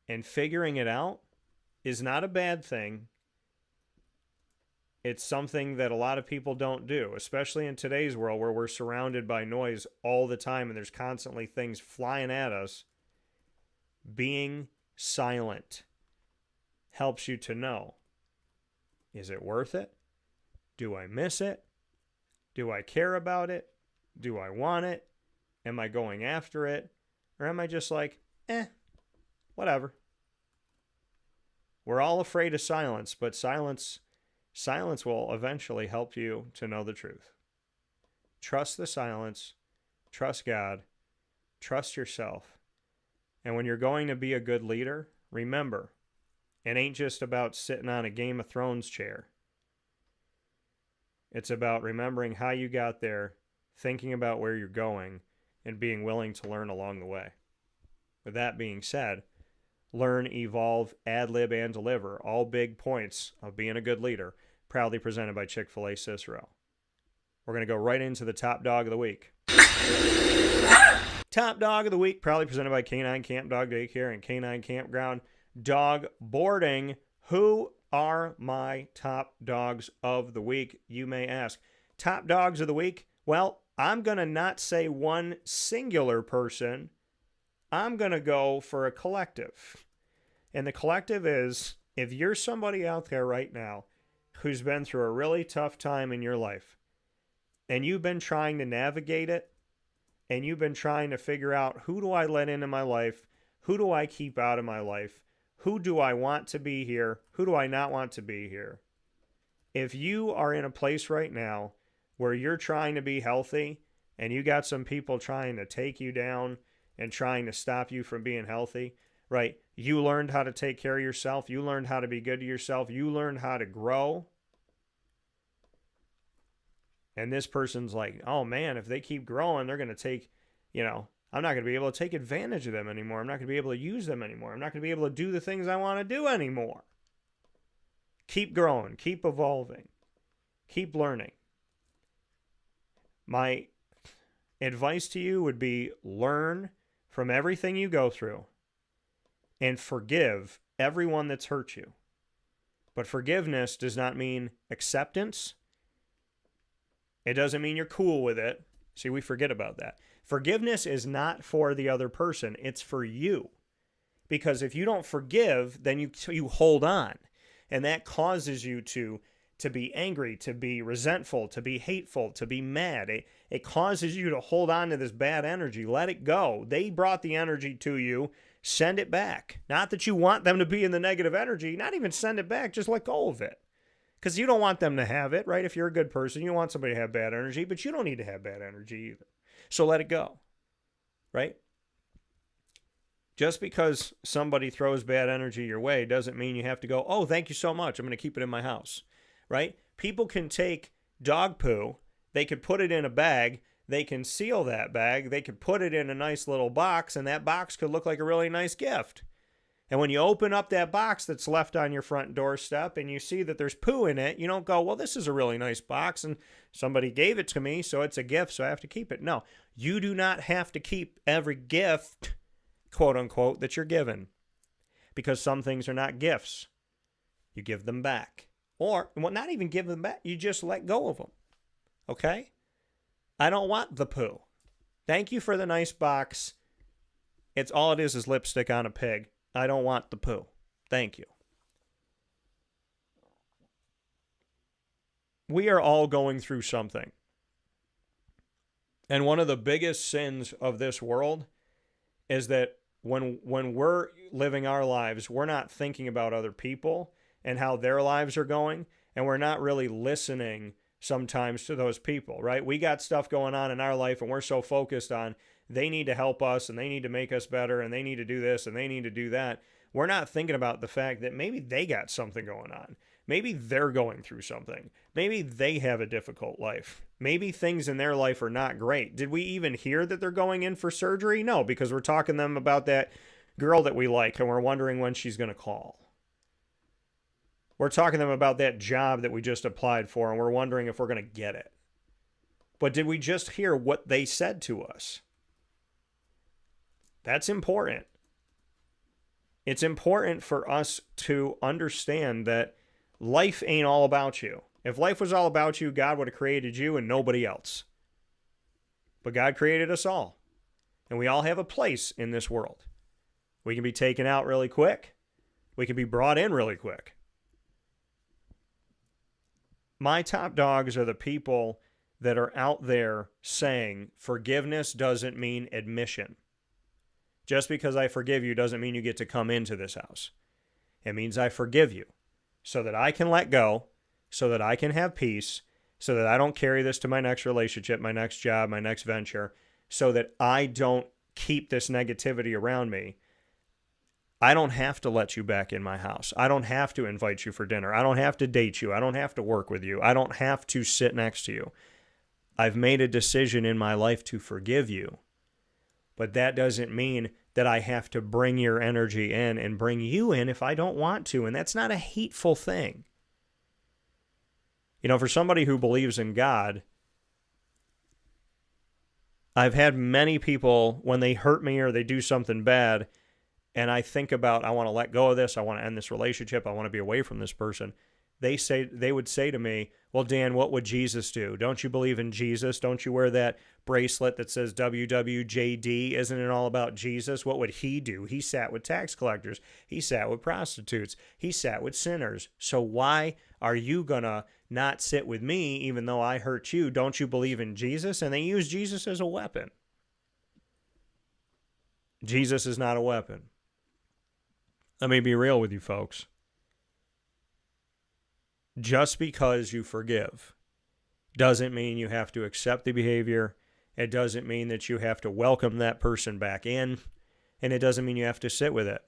and figuring it out is not a bad thing. It's something that a lot of people don't do, especially in today's world where we're surrounded by noise all the time and there's constantly things flying at us. Being silent helps you to know, is it worth it? Do I miss it? Do I care about it? Do I want it? Am I going after it? Or am I just like, whatever. We're all afraid of silence, but silence will eventually help you to know the truth. Trust the silence. Trust God. Trust yourself. And when you're going to be a good leader, remember, it ain't just about sitting on a Game of Thrones chair. It's about remembering how you got there, thinking about where you're going, and being willing to learn along the way. With that being said, learn, evolve, ad-lib, and deliver. All big points of being a good leader. Proudly presented by Chick-fil-A Cicero. We're going to go right into the top dog of the week. Top dog of the week, proudly presented by K9 Camp Dog Daycare and K9 Kampground Dog Boarding. Who are my top dogs of the week, you may ask? Top dogs of the week? Well, I'm going to not say one singular person. I'm going to go for a collective. And the collective is, if you're somebody out there right now who's been through a really tough time in your life, and you've been trying to navigate it, and you've been trying to figure out, who do I let into my life? Who do I keep out of my life? Who do I want to be here? Who do I not want to be here? If you are in a place right now where you're trying to be healthy and you got some people trying to take you down and trying to stop you from being healthy, right? You learned how to take care of yourself. You learned how to be good to yourself. You learned how to grow. And this person's like, oh man, if they keep growing, they're going to take, I'm not going to be able to take advantage of them anymore. I'm not going to be able to use them anymore. I'm not going to be able to do the things I want to do anymore. Keep growing. Keep evolving. Keep learning. My advice to you would be, learn from everything you go through and forgive everyone that's hurt you. But forgiveness does not mean acceptance. It doesn't mean you're cool with it. See, we forget about that. Forgiveness is not for the other person. It's for you. Because if you don't forgive, then you hold on. And that causes you to to be angry, to be resentful, to be hateful, to be mad. It causes you to hold on to this bad energy. Let it go. They brought the energy to you. Send it back. Not that you want them to be in the negative energy. Not even send it back. Just let go of it. Because you don't want them to have it, right? If you're a good person, you want somebody to have bad energy, but you don't need to have bad energy either. So let it go, right? Just because somebody throws bad energy your way doesn't mean you have to go, oh, thank you so much, I'm going to keep it in my house, right? People can take dog poo, they could put it in a bag, they can seal that bag, they could put it in a nice little box, and that box could look like a really nice gift. And when you open up that box that's left on your front doorstep and you see that there's poo in it, you don't go, well, this is a really nice box and somebody gave it to me, so it's a gift, so I have to keep it. No, you do not have to keep every gift, quote unquote, that you're given, because some things are not gifts. You give them back. Or, well, not even give them back, you just let go of them. Okay? I don't want the poo. Thank you for the nice box. It's all it is lipstick on a pig. I don't want the poo. Thank you. We are all going through something. And one of the biggest sins of this world is that when we're living our lives, we're not thinking about other people and how their lives are going, and we're not really listening sometimes to those people, right? We got stuff going on in our life, and we're so focused on they need to help us, and they need to make us better, and they need to do this, and they need to do that. We're not thinking about the fact that maybe they got something going on. Maybe they're going through something. Maybe they have a difficult life. Maybe things in their life are not great. Did we even hear that they're going in for surgery? No, because we're talking to them about that girl that we like, and we're wondering when she's going to call. We're talking to them about that job that we just applied for, and we're wondering if we're going to get it. But did we just hear what they said to us? That's important. It's important for us to understand that life ain't all about you. If life was all about you, God would have created you and nobody else. But God created us all. And we all have a place in this world. We can be taken out really quick. We can be brought in really quick. My top dogs are the people that are out there saying forgiveness doesn't mean admission. Just because I forgive you doesn't mean you get to come into this house. It means I forgive you so that I can let go, so that I can have peace, so that I don't carry this to my next relationship, my next job, my next venture, so that I don't keep this negativity around me. I don't have to let you back in my house. I don't have to invite you for dinner. I don't have to date you. I don't have to work with you. I don't have to sit next to you. I've made a decision in my life to forgive you. But that doesn't mean that I have to bring your energy in and bring you in if I don't want to. And that's not a hateful thing. You know, for somebody who believes in God, I've had many people, when they hurt me or they do something bad, and I think about, I want to let go of this, I want to end this relationship, I want to be away from this person, they would say to me, well, Dan, what would Jesus do? Don't you believe in Jesus? Don't you wear that bracelet that says WWJD? Isn't it all about Jesus? What would he do? He sat with tax collectors. He sat with prostitutes. He sat with sinners. So why are you going to not sit with me even though I hurt you? Don't you believe in Jesus? And they use Jesus as a weapon. Jesus is not a weapon. Let me be real with you folks. Just because you forgive doesn't mean you have to accept the behavior. It doesn't mean that you have to welcome that person back in. And it doesn't mean you have to sit with it.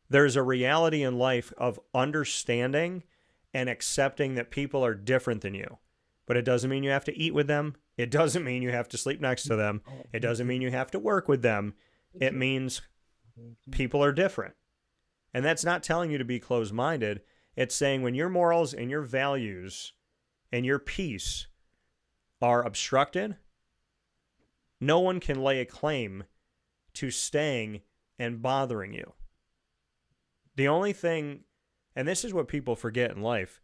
There's a reality in life of understanding and accepting that people are different than you. But it doesn't mean you have to eat with them. It doesn't mean you have to sleep next to them. It doesn't mean you have to work with them. It means people are different. And that's not telling you to be closed-minded. It's saying when your morals and your values and your peace are obstructed, no one can lay a claim to staying and bothering you. The only thing, and this is what people forget in life,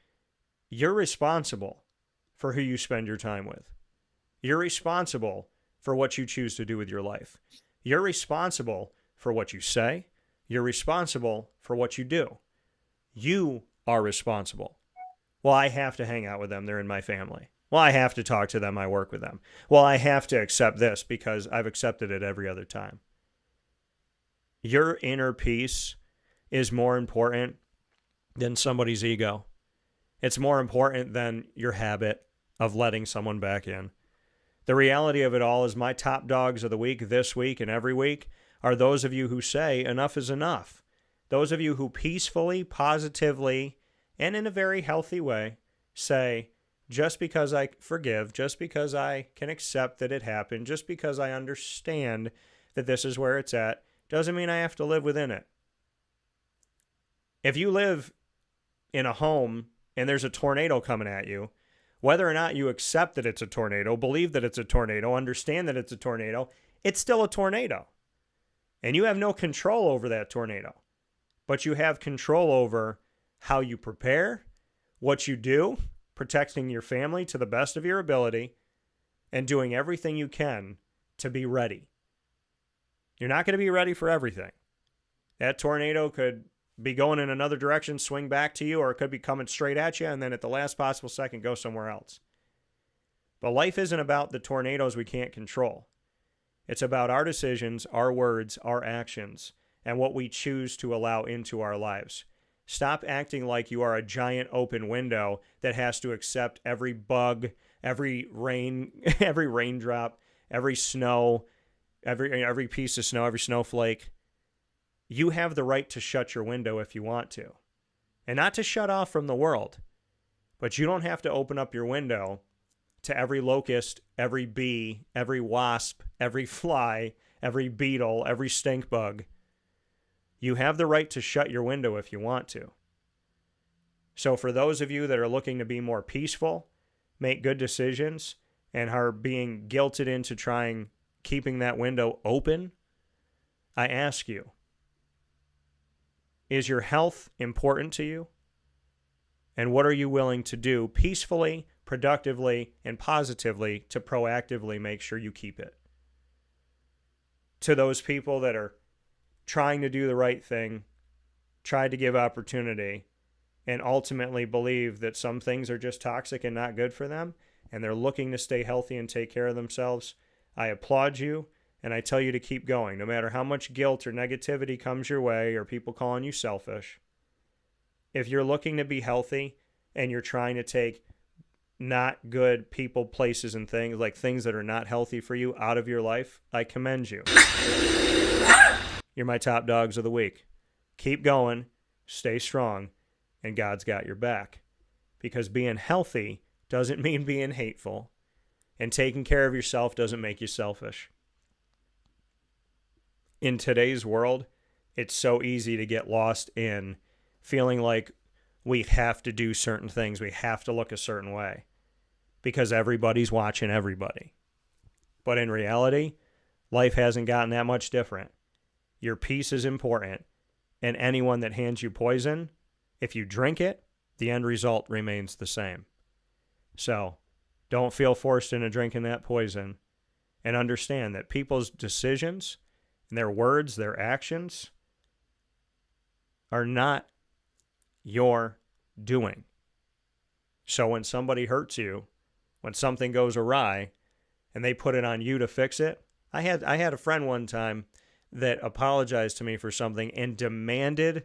you're responsible for who you spend your time with. You're responsible for what you choose to do with your life. You're responsible for what you say. You're responsible for what you do. You are responsible. Well, I have to hang out with them. They're in my family. Well, I have to talk to them. I work with them. Well, I have to accept this because I've accepted it every other time. Your inner peace is more important than somebody's ego. It's more important than your habit of letting someone back in. The reality of it all is my top dogs of the week, this week and every week, are those of you who say enough is enough. Those of you who peacefully, positively, and in a very healthy way say, just because I forgive, just because I can accept that it happened, just because I understand that this is where it's at, doesn't mean I have to live within it. If you live in a home and there's a tornado coming at you, whether or not you accept that it's a tornado, believe that it's a tornado, understand that it's a tornado, it's still a tornado. And you have no control over that tornado. But you have control over how you prepare, what you do, protecting your family to the best of your ability, and doing everything you can to be ready. You're not going to be ready for everything. That tornado could be going in another direction, swing back to you, or it could be coming straight at you, and then at the last possible second, go somewhere else. But life isn't about the tornadoes we can't control. It's about our decisions, our words, our actions, and what we choose to allow into our lives. Stop acting like you are a giant open window that has to accept every bug, every rain, every raindrop, every snow, every piece of snow, every snowflake. You have the right to shut your window if you want to. And not to shut off from the world. But you don't have to open up your window to every locust, every bee, every wasp, every fly, every beetle, every stink bug. You have the right to shut your window if you want to. So for those of you that are looking to be more peaceful, make good decisions, and are being guilted into keeping that window open, I ask you, is your health important to you? And what are you willing to do peacefully, productively, and positively to proactively make sure you keep it? To those people that are trying to do the right thing, try to give opportunity, and ultimately believe that some things are just toxic and not good for them, and they're looking to stay healthy and take care of themselves, I applaud you. And I tell you to keep going, no matter how much guilt or negativity comes your way or people calling you selfish. If you're looking to be healthy and you're trying to take not good people, places, and things, like things that are not healthy for you, out of your life, I commend you. You're my top dogs of the week. Keep going, stay strong, and God's got your back. Because being healthy doesn't mean being hateful, and taking care of yourself doesn't make you selfish. In today's world, it's so easy to get lost in feeling like we have to do certain things. We have to look a certain way because everybody's watching everybody. But in reality, life hasn't gotten that much different. Your peace is important. And anyone that hands you poison, if you drink it, the end result remains the same. So don't feel forced into drinking that poison, and understand that people's decisions and their words, their actions are not your doing. So when somebody hurts you, when something goes awry, and they put it on you to fix it, I had a friend one time that apologized to me for something and demanded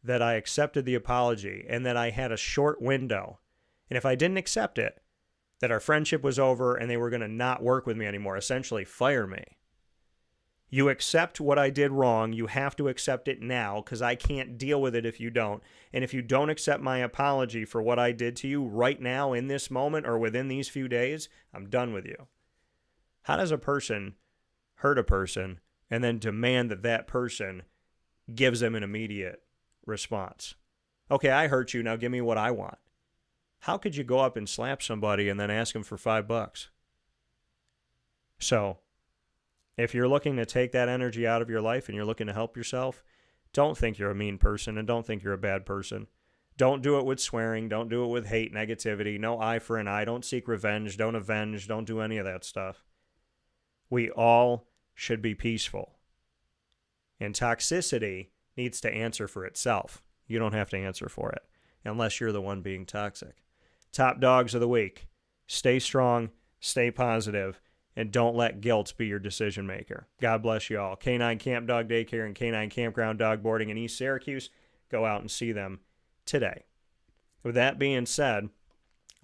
that I accepted the apology and that I had a short window. And if I didn't accept it, that our friendship was over and they were going to not work with me anymore, essentially fire me. You accept what I did wrong. You have to accept it now because I can't deal with it if you don't. And if you don't accept my apology for what I did to you right now in this moment or within these few days, I'm done with you. How does a person hurt a person and then demand that that person gives them an immediate response? Okay, I hurt you. Now give me what I want. How could you go up and slap somebody and then ask them for $5? So, if you're looking to take that energy out of your life and you're looking to help yourself, don't think you're a mean person and don't think you're a bad person. Don't do it with swearing. Don't do it with hate, negativity. No eye for an eye. Don't seek revenge. Don't avenge. Don't do any of that stuff. We all should be peaceful. And toxicity needs to answer for itself. You don't have to answer for it unless you're the one being toxic. top dogs of the week. Stay strong, stay positive, and don't let guilt be your decision maker. God bless you all. K9 Camp Dog Daycare and K9 Kampground Dog Boarding in East Syracuse. Go out and see them today. With that being said,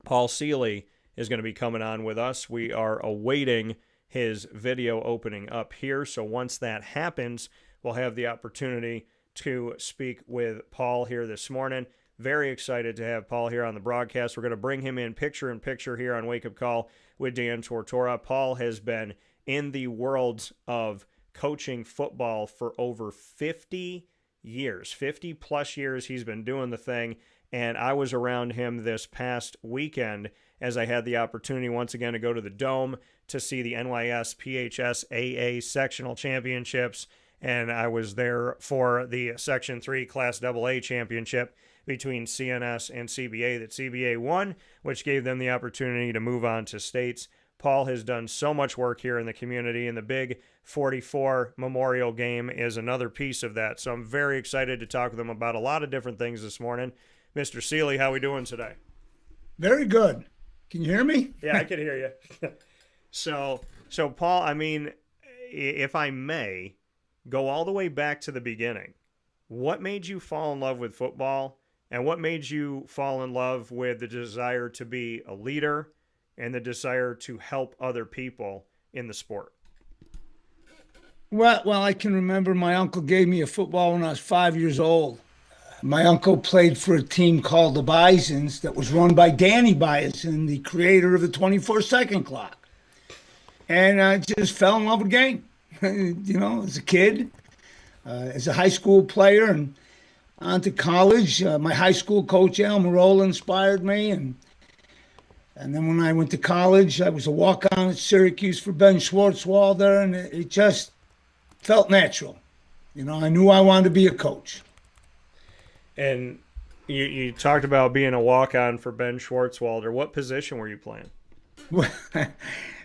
Paul Seeley is going to be coming on with us. We are awaiting his video opening up here. So once that happens, we'll have the opportunity to speak with Paul here this morning. Very excited to have Paul here on the broadcast. We're going to bring him in picture here on Wake Up Call with Dan Tortora. Paul has been in the world of coaching football for over 50 years. 50 plus years he's been doing the thing. And I was around him this past weekend as I had the opportunity once again to go to the Dome to see the NYS PHS AA sectional championships. And I was there for the Section 3 Class AA championship between CNS and CBA that CBA won, which gave them the opportunity to move on to states. Paul has done so much work here in the community, and the big 44 Memorial game is another piece of that. So I'm very excited to talk with him about a lot of different things this morning. Mr. Seeley, how are we doing today? Very good. Can you hear me? Yeah, I can hear you. So Paul, I mean, if I may, go all the way back to the beginning. What made you fall in love with football, and what made you fall in love with the desire to be a leader and the desire to help other people in the sport? Well, I can remember my uncle gave me a football when I was 5 years old. My uncle played for a team called the Bisons that was run by Danny Bison, the creator of the 24-second clock. And I just fell in love with the game, as a kid, as a high school player, and on to college. My high school coach, Al Marola, inspired me. And then when I went to college, I was a walk-on at Syracuse for Ben Schwartzwalder, and it just felt natural. I knew I wanted to be a coach. And you talked about being a walk-on for Ben Schwartzwalder. What position were you playing? Well,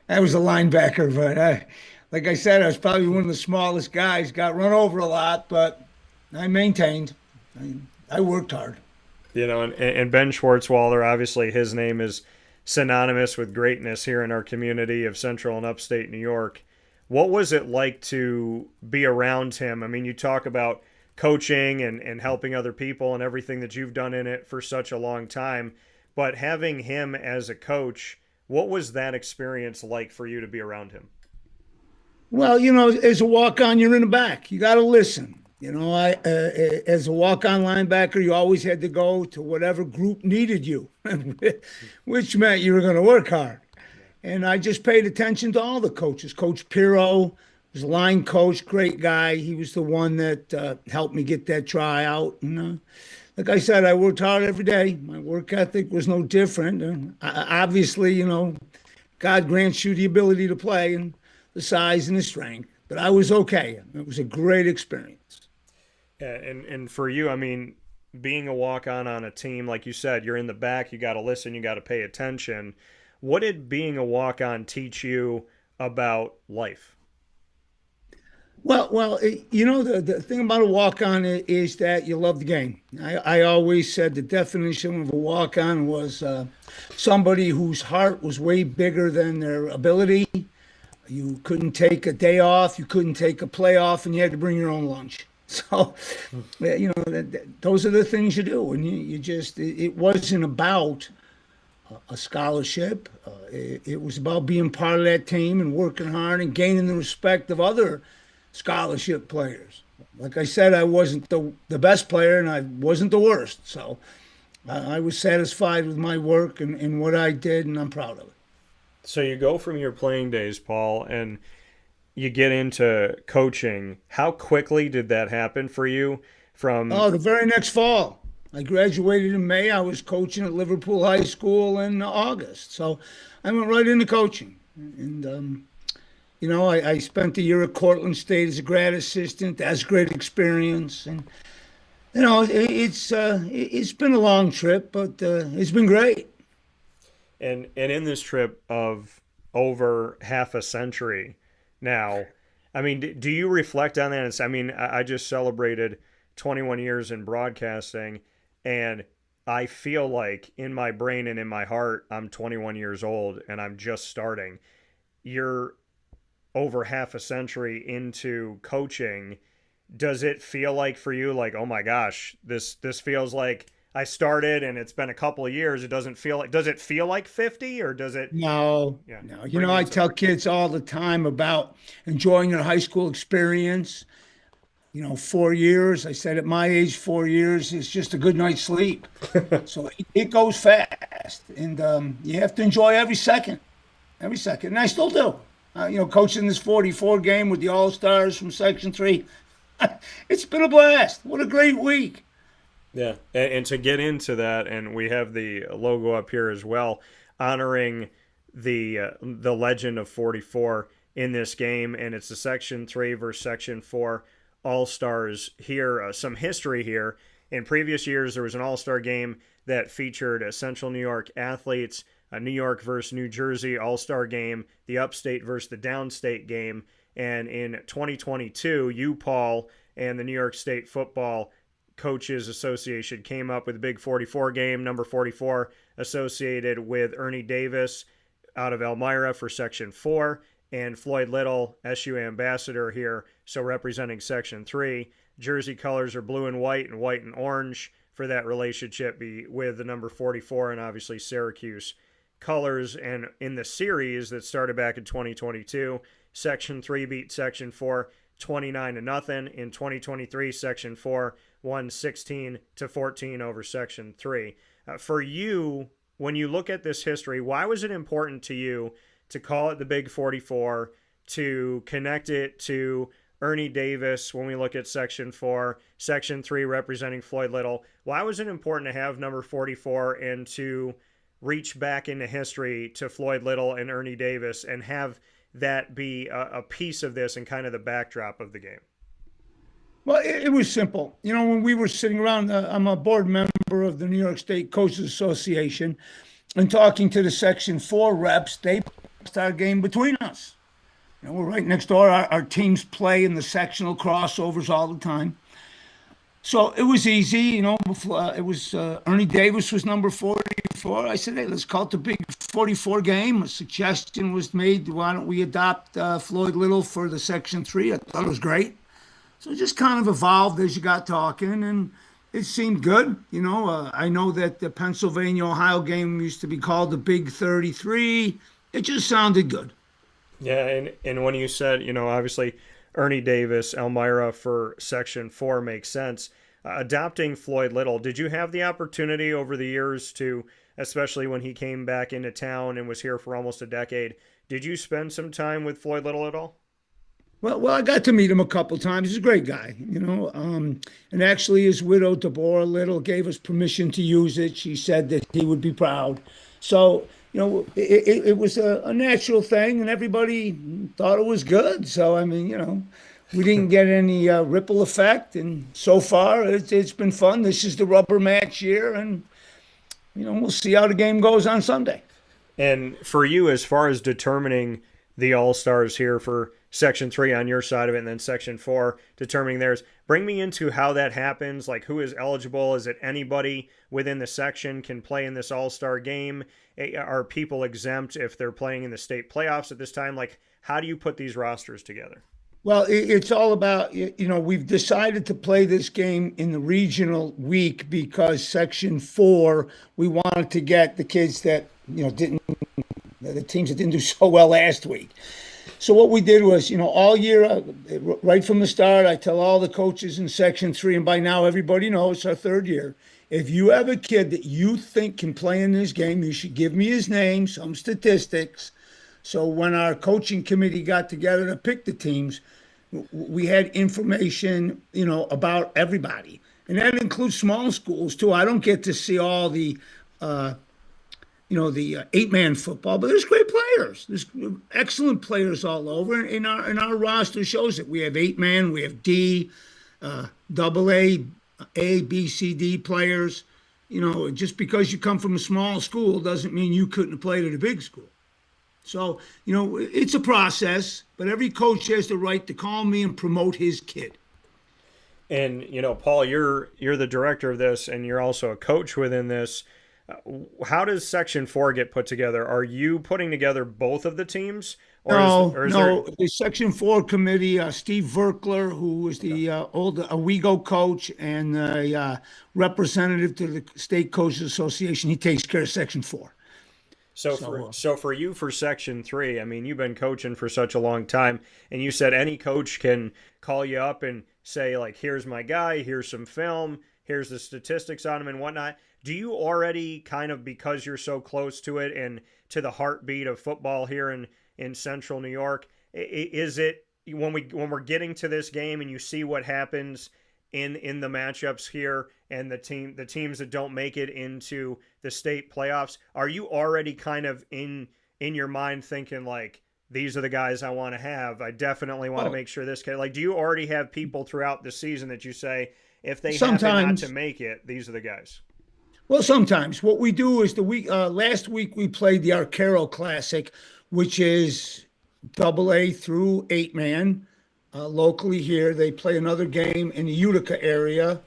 I was a linebacker, but like I said, I was probably one of the smallest guys. Got run over a lot, but I maintained. I worked hard. And Ben Schwartzwalder, obviously his name is synonymous with greatness here in our community of Central and Upstate New York. What was it like to be around him? I mean, you talk about coaching and helping other people and everything that you've done in it for such a long time, but having him as a coach, what was that experience like for you to be around him? Well, as a walk-on, you're in the back. You got to listen. As a walk-on linebacker, you always had to go to whatever group needed you, which meant you were going to work hard. And I just paid attention to all the coaches. Coach Pirro was a line coach, great guy. He was the one that helped me get that tryout. And like I said, I worked hard every day. My work ethic was no different. And obviously, God grants you the ability to play and the size and the strength. But I was okay. It was a great experience. Yeah, and for you, I mean, being a walk-on a team, like you said, you're in the back, you got to listen, you got to pay attention. What did being a walk-on teach you about life? Well, the thing about a walk-on is that you love the game. I always said the definition of a walk-on was somebody whose heart was way bigger than their ability. You couldn't take a day off, you couldn't take a play off, and you had to bring your own lunch. So, those are the things you do. And it wasn't about a scholarship. It was about being part of that team and working hard and gaining the respect of other scholarship players. Like I said, I wasn't the best player and I wasn't the worst. So I was satisfied with my work and what I did, and I'm proud of it. So you go from your playing days, Paul, and you get into coaching. How quickly did that happen for you? The very next fall. I graduated in May. I was coaching at Liverpool High School in August. So I went right into coaching. And, I spent a year at Cortland State as a grad assistant. That's a great experience. And, it's been a long trip, but it's been great. And in this trip of over half a century now, I mean, do you reflect on that? I just celebrated 21 years in broadcasting, and I feel like in my brain and in my heart, I'm 21 years old and I'm just starting. You're over half a century into coaching. Does it feel like for you, like, oh my gosh, this feels like I started and it's been a couple of years? It doesn't feel like, does it feel like 50 or does it? No, Yeah. no. You know, I tell kids all the time about enjoying their high school experience. 4 years. I said at my age, 4 years is just a good night's sleep. So it goes fast, and you have to enjoy every second. And I still do. Coaching this 44 game with the All Stars from Section 3, it's been a blast. What a great week. Yeah, and to get into that, and we have the logo up here as well, honoring the legend of 44 in this game, and it's the Section 3 versus Section 4 All-Stars here. Some history here. In previous years, there was an All-Star game that featured Central New York athletes, a New York versus New Jersey All-Star game, the Upstate versus the Downstate game, and in 2022, you, Paul, and the New York State Football Coaches Association came up with a big 44 game, number 44, associated with Ernie Davis out of Elmira for Section 4, and Floyd Little, SU ambassador here, so representing Section 3. Jersey colors are blue and white and orange for that relationship with the number 44 and obviously Syracuse colors. And in the series that started back in 2022, Section 3 beat Section 4 29-0. In 2023, Section 4 won 16-14 over Section 3. For you, when you look at this history, why was it important to you to call it the Big 44, to connect it to Ernie Davis when we look at Section 4, Section 3 representing Floyd Little? Why was it important to have number 44 and to reach back into history to Floyd Little and Ernie Davis and have that be a piece of this and kind of the backdrop of the game? Well, it was simple. When we were sitting around, I'm a board member of the New York State Coaches Association, and talking to the Section 4 reps, they passed our game between us. We're right next door. Our teams play in the sectional crossovers all the time. So it was easy, it was Ernie Davis was number 44. I said, hey, let's call it the Big 44 game. A suggestion was made, why don't we adopt Floyd Little for the Section 3? I thought it was great. So it just kind of evolved as you got talking, and it seemed good. I know that the Pennsylvania-Ohio game used to be called the Big 33. It just sounded good. Yeah, and when you said, obviously Ernie Davis, Elmira for Section 4 makes sense. Adopting Floyd Little, did you have the opportunity over the years to, especially when he came back into town and was here for almost a decade, did you spend some time with Floyd Little at all? Well, I got to meet him a couple times. He's a great guy, and actually his widow, Deborah Little, gave us permission to use it. She said that he would be proud. So, it was a natural thing, and everybody thought it was good. So, we didn't get any ripple effect, and so far it's been fun. This is the rubber match year, and, we'll see how the game goes on Sunday. And for you, as far as determining the All-Stars here for Section 3 on your side of it, and then Section 4 determining theirs, bring me into how that happens, like who is eligible. Is it anybody within the section can play in this All-Star game? Are people exempt if they're playing in the state playoffs at this time? Like, how do you put these rosters together? Well, it's all about, we've decided to play this game in the regional week because Section 4, we wanted to get the kids that, the teams that didn't do so well last week. So what we did was, all year, right from the start, I tell all the coaches in Section 3, and by now everybody knows it's our third year, if you have a kid that you think can play in this game, you should give me his name, some statistics. So when our coaching committee got together to pick the teams, we had information, about everybody. And that includes small schools, too. I don't get to see all the the 8-man football, but there's great players. There's excellent players all over, and our roster shows it. We have 8-man, we have D, double A, B, C, D players. Just because you come from a small school doesn't mean you couldn't have played at a big school. So, it's a process, but every coach has the right to call me and promote his kid. And Paul, you're the director of this, and you're also a coach within this. How does Section 4 get put together? Are you putting together both of the teams? No. The Section 4 committee, Steve Verkler, who was the old WeGo coach and representative to the State Coaches Association, he takes care of Section 4. So for you, for Section 3, I mean, you've been coaching for such a long time, and you said any coach can call you up and say, like, here's my guy, here's some film, here's the statistics on him and whatnot. Do you already kind of, because you're so close to it and to the heartbeat of football here in Central New York, is it when we're getting to this game and you see what happens in the matchups here and the teams that don't make it into the state playoffs, are you already kind of in your mind thinking, like, these are the guys I want to have? I definitely want to make sure this guy, like, do you already have people throughout the season that you say, if they happen not to make it, these are the guys? Well, sometimes what we do is last week we played the Arcaro Classic, which is AA through 8-man locally here. They play another game in the Utica area.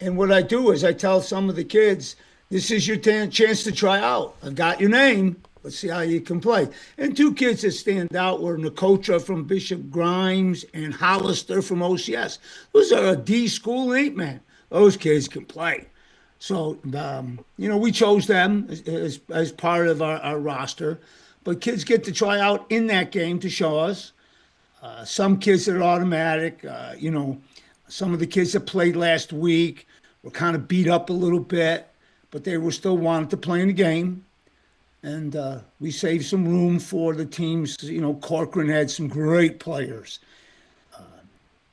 And what I do is I tell some of the kids, this is your chance to try out. I've got your name. Let's see how you can play. And two kids that stand out were Nicotra from Bishop Grimes and Hollister from OCS. Those are a D school 8-man. Those kids can play. So, we chose them as part of our roster. But kids get to try out in that game to show us. Some kids that are automatic, some of the kids that played last week were kind of beat up a little bit, but they were still wanted to play in the game. And we saved some room for the teams. Corcoran had some great players.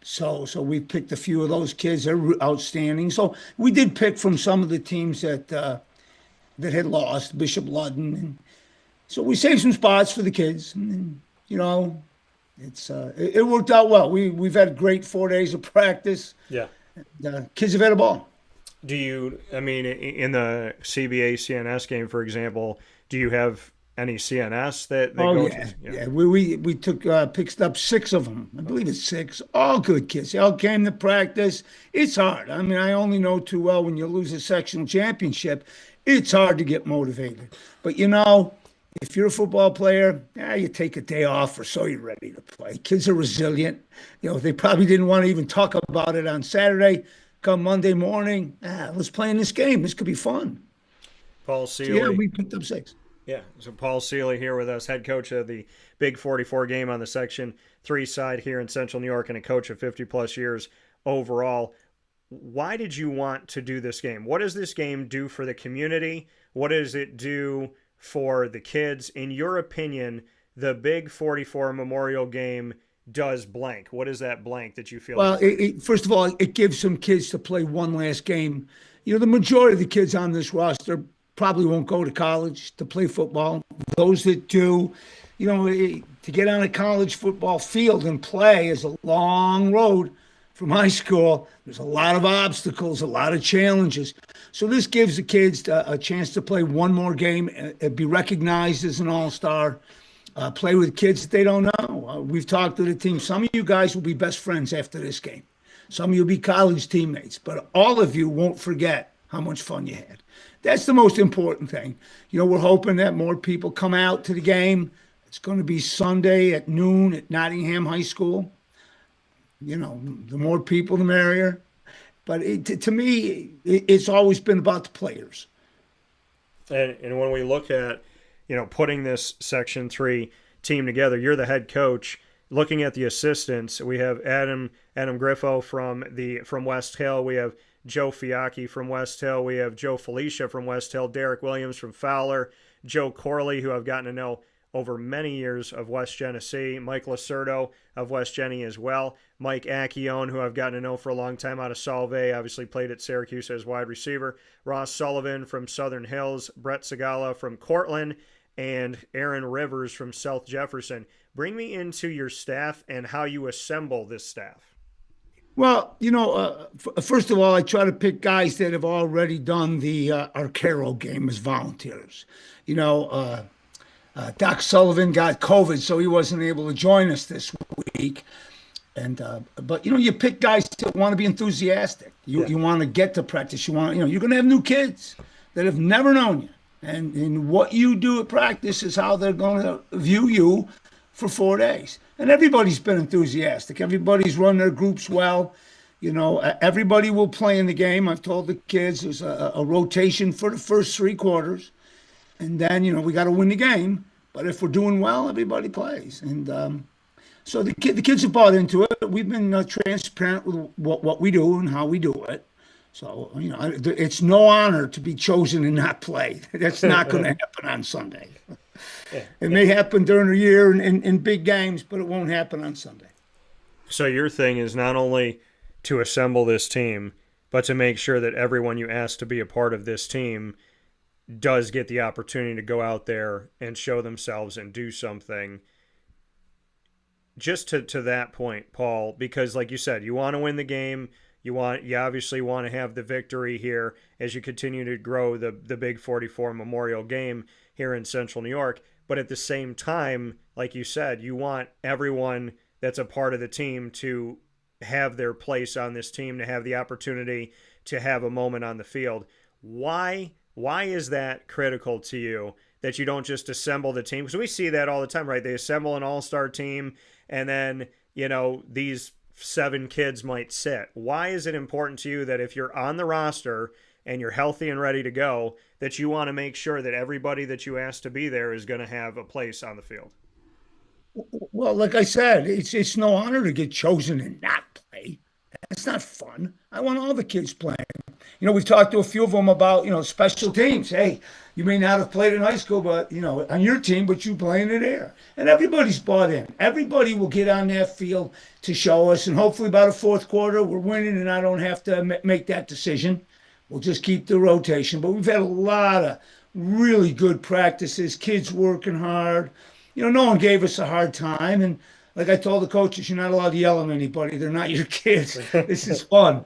So we picked a few of those kids. They're outstanding. So we did pick from some of the teams that had lost, Bishop Ludden. And so we saved some spots for the kids. And, it worked out well. We've had great 4 days of practice. Yeah. Kids have had a ball. Do you, in the CBA CNS game, for example, do you have any CNS that go yeah. to? Yeah. We took picked up 6 of them. I believe it's 6. All good kids. They all came to practice. It's hard. I only know too well when you lose a sectional championship, it's hard to get motivated. But if you're a football player, you take a day off or so you're ready to play. Kids are resilient. They probably didn't want to even talk about it on Saturday. Come Monday morning, let's play in this game. This could be fun. Paul Seeley. So, we picked up 6. Yeah, so Paul Seeley here with us, head coach of the Big 44 game on the Section 3 side here in Central New York and a coach of 50-plus years overall. Why did you want to do this game? What does this game do for the community? What does it do for the kids? In your opinion, the Big 44 Memorial Game does blank. What is that blank that you feel? Well, first of all, it gives some kids to play one last game. The majority of the kids on this roster probably won't go to college to play football. Those that do, to get on a college football field and play is a long road from high school. There's a lot of obstacles, a lot of challenges. So this gives the kids a chance to play one more game and be recognized as an all-star. Play with kids that they don't know. We've talked to the team. Some of you guys will be best friends after this game. Some of you will be college teammates. But all of you won't forget how much fun you had. That's the most important thing. We're hoping that more people come out to the game. It's going to be Sunday at noon at Nottingham High School. The more people, the merrier. But to me, it's always been about the players. And when we look at putting this Section 3 team together, you're the head coach. Looking at the assistants, we have Adam Griffo from West Hill. We have Joe Fiacchi from West Hill. We have Joe Felicia from West Hill. Derek Williams from Fowler. Joe Corley, who I've gotten to know over many years of West Genesee. Mike Lacerdo of West Genny as well. Mike Accione, who I've gotten to know for a long time out of Solvay, obviously played at Syracuse as wide receiver. Ross Sullivan from Southern Hills. Brett Segala from Cortland. And Aaron Rivers from South Jefferson. Bring me into your staff and how you assemble this staff. Well, first of all, I try to pick guys that have already done the Arcaro game as volunteers. Doc Sullivan got COVID, so he wasn't able to join us this week. But you pick guys that want to be enthusiastic. You want to get to practice. You're going to have new kids that have never known you, and what you do at practice is how they're going to view you for 4 days. And everybody's been enthusiastic. Everybody's run their groups well. Everybody will play in the game. I've told the kids there's a rotation for the first 3 quarters, and then we got to win the game. But if we're doing well, everybody plays, and so the kids have bought into it. We've been transparent with what we do and how we do it. So, it's no honor to be chosen and not play. That's not going to happen on Sunday. It may happen during the year in big games, but it won't happen on Sunday. So your thing is not only to assemble this team, but to make sure that everyone you ask to be a part of this team does get the opportunity to go out there and show themselves and do something. Just to that point, Paul, because like you said, you want to win the game. You obviously want to have the victory here as you continue to grow the Big 44 Memorial Game here in Central New York. But at the same time, like you said, you want everyone that's a part of the team to have their place on this team, to have the opportunity to have a moment on the field. Why is that critical to you, that you don't just assemble the team? Because we see that all the time, right? They assemble an all-star team, and then, these 7 kids might sit. Why is it important to you that if you're on the roster and you're healthy and ready to go, that you want to make sure that everybody that you ask to be there is going to have a place on the field? Well, like I said, it's no honor to get chosen and not play. It's not fun. I want all the kids playing. We've talked to a few of them about, special teams. Hey, you may not have played in high school, but, on your team, but you play in it there. And everybody's bought in. Everybody will get on that field to show us. And hopefully by the 4th quarter, we're winning and I don't have to make that decision. We'll just keep the rotation. But we've had a lot of really good practices, kids working hard. No one gave us a hard time. And like I told the coaches, you're not allowed to yell at anybody. They're not your kids. This is fun.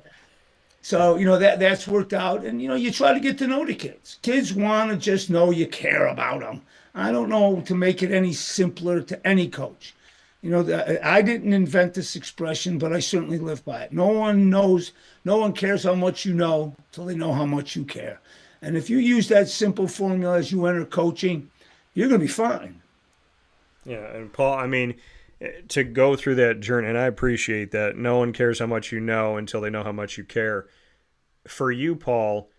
So, that's worked out. And, you try to get to know the kids. Kids want to just know you care about them. I don't know to make it any simpler to any coach. I didn't invent this expression, but I certainly live by it. No one cares how much you know till they know how much you care. And if you use that simple formula as you enter coaching, you're going to be fine. Yeah, and Paul, to go through that journey, and I appreciate that. No one cares how much you know until they know how much you care. For you, Paul,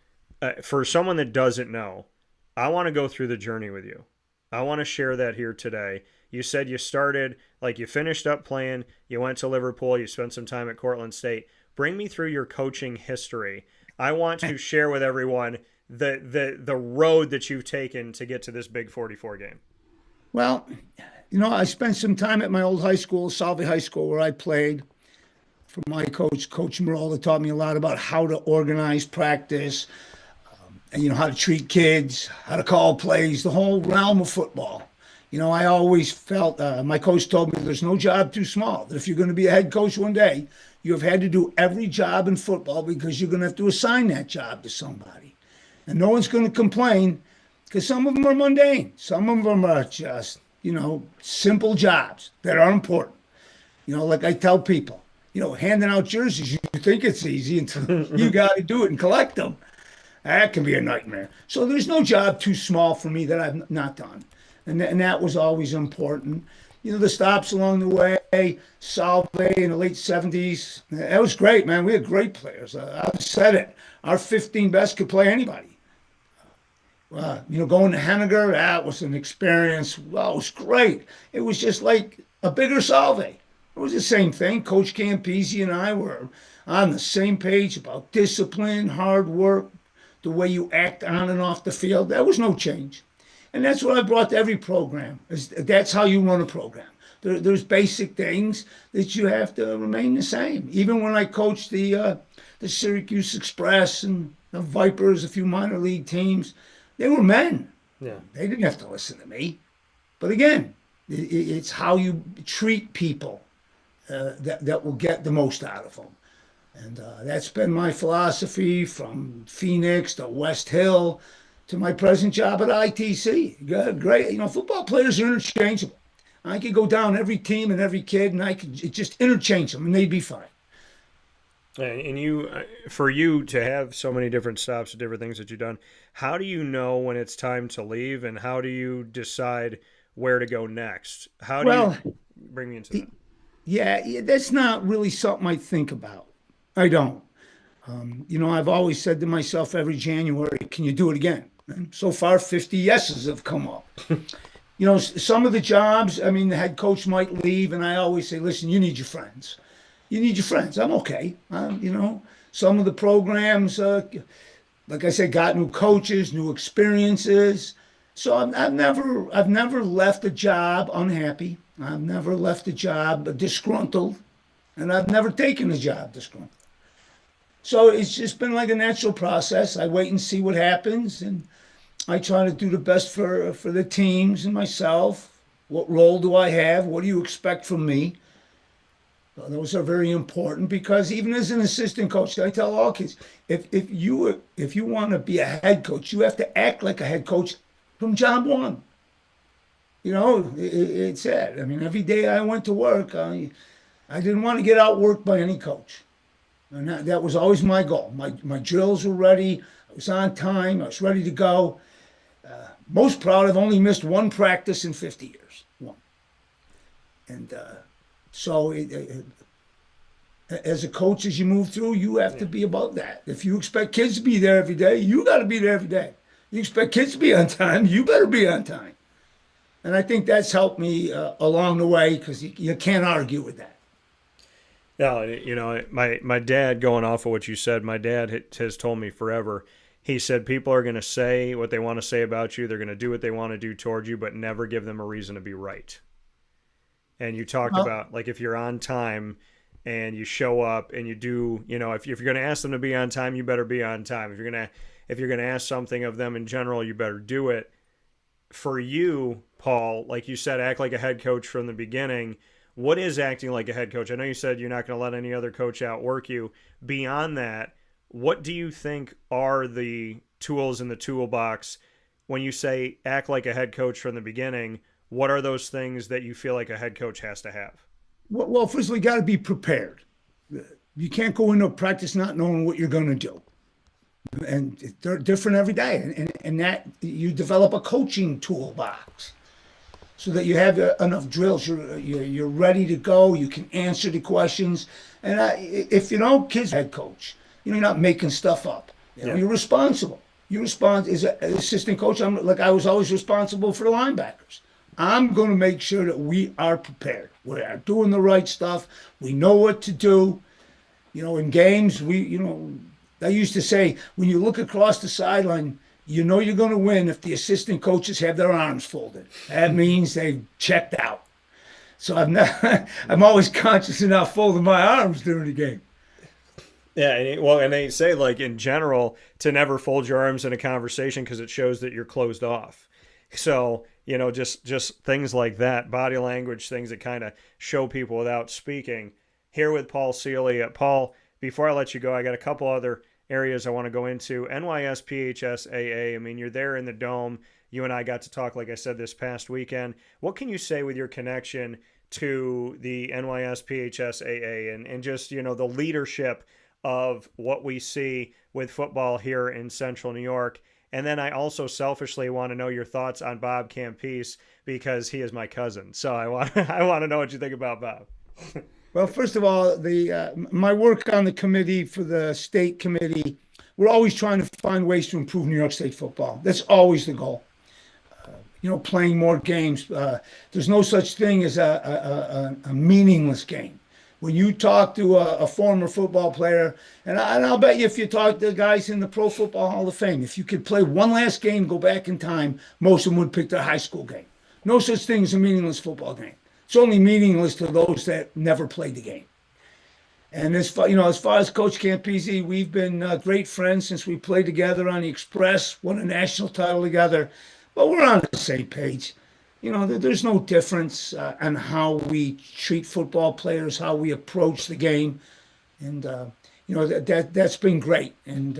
for someone that doesn't know, I want to go through the journey with you. I want to share that here today. You said you started, you finished up playing, you went to Liverpool, you spent some time at Cortland State. Bring me through your coaching history. I want to share with everyone the road that you've taken to get to this Big 44 game. Well, I spent some time at my old high school, Salve High School, where I played for my coach, Coach Merle, that taught me a lot about how to organize practice, and, how to treat kids, how to call plays, the whole realm of football. I always felt, my coach told me there's no job too small, that if you're going to be a head coach one day, you have had to do every job in football because you're going to have to assign that job to somebody. And no one's going to complain because some of them are mundane. Some of them are just, simple jobs that are important. Like I tell people, handing out jerseys, you think it's easy until you got to do it and collect them. That can be a nightmare. So there's no job too small for me that I've not done. And that was always important. The stops along the way, Salve in the late 70s, that was great, man. We had great players. I've said it. Our 15 best could play anybody. Going to Henniger, that was an experience. Well, it was great. It was just like a bigger Salve. It was the same thing. Coach Campese and I were on the same page about discipline, hard work, the way you act on and off the field. There was no change. And that's what I brought to every program. That's how you run a program. There's basic things that you have to remain the same. Even when I coached the Syracuse Express and the Vipers, a few minor league teams, they were men. Yeah. They didn't have to listen to me. But again, it's how you treat people that will get the most out of them. And that's been my philosophy from Phoenix to West Hill to my present job at ITC. Great. Football players are interchangeable. I could go down every team and every kid, and I could just interchange them, and they'd be fine. And you, for you to have so many different stops, different things that you've done, how do you know when it's time to leave, and how do you decide where to go next? How do you bring me into that? Yeah, that's not really something I think about. I don't. I've always said to myself every January, can you do it again? And so far, 50 yeses have come up. Some of the jobs, I mean, the head coach might leave, and I always say, listen, you need your friends. You need your friends. I'm okay. Some of the programs, like I said, got new coaches, new experiences. So I've never left a job unhappy. I've never left a job disgruntled, and I've never taken a job disgruntled. So it's just been like a natural process. I wait and see what happens, and I try to do the best for the teams and myself. What role do I have? What do you expect from me? Those are very important, because even as an assistant coach, I tell all kids, if you want to be a head coach, you have to act like a head coach from job one. It's it. I mean, every day I went to work, I didn't want to get outworked by any coach. And that was always my goal. My drills were ready. I was on time. I was ready to go. Most proud, I've only missed one practice in 50 years. One. And so as a coach, as you move through, you have to be about that. If you expect kids to be there every day, you got to be there every day. You expect kids to be on time, you better be on time. And I think that's helped me along the way, because you can't argue with that. No, my dad, going off of what you said, my dad has told me forever. He said people are going to say what they want to say about you. They're going to do what they want to do towards you, but never give them a reason to be right. And you talked about, like, if you're on time and you show up and you do, if you're going to ask them to be on time, you better be on time. If you're going to ask something of them in general, you better do it. For you, Paul, like you said, act like a head coach from the beginning. What is acting like a head coach? I know you said you're not going to let any other coach outwork you. Beyond that, what do you think are the tools in the toolbox when you say act like a head coach from the beginning? What are those things that you feel like a head coach has to have? Well, first of all, you got to be prepared. You can't go into practice not knowing what you're going to do. And they're different every day. And that you develop a coaching toolbox so that you have enough drills. You're ready to go. You can answer the questions. And if kids head coach, you're not making stuff up. You're responsible. You respond as an assistant coach. I was always responsible for the linebackers. I'm going to make sure that we are prepared. We are doing the right stuff. We know what to do. In games, I used to say, when you look across the sideline, you're going to win if the assistant coaches have their arms folded. That means they've checked out. So I'm always conscious of not folding my arms during the game. Yeah, and they say, like, in general, to never fold your arms in a conversation, because it shows that you're closed off. So, just things like that, body language, things that kind of show people without speaking. Here with Paul Seeley. Paul, before I let you go, I got a couple other areas I want to go into. NYSPHSAA, I mean, you're there in the Dome. You and I got to talk, like I said, this past weekend. What can you say with your connection to the NYSPHSAA and just, the leadership of what we see with football here in Central New York? And then I also selfishly want to know your thoughts on Bob Campese, because he is my cousin. So I want to know what you think about Bob. Well, first of all, my work on the committee for the state committee, we're always trying to find ways to improve New York State football. That's always the goal. Playing more games. There's no such thing as a meaningless game. When you talk to a former football player, and I'll bet you if you talk to the guys in the Pro Football Hall of Fame, if you could play one last game, go back in time, most of them would pick their high school game. No such thing as a meaningless football game. It's only meaningless to those that never played the game. And as far as Coach Campese, we've been great friends since we played together on the Express, won a national title together. But we're on the same page. There's no difference on how we treat football players, how we approach the game. And, that's been great. And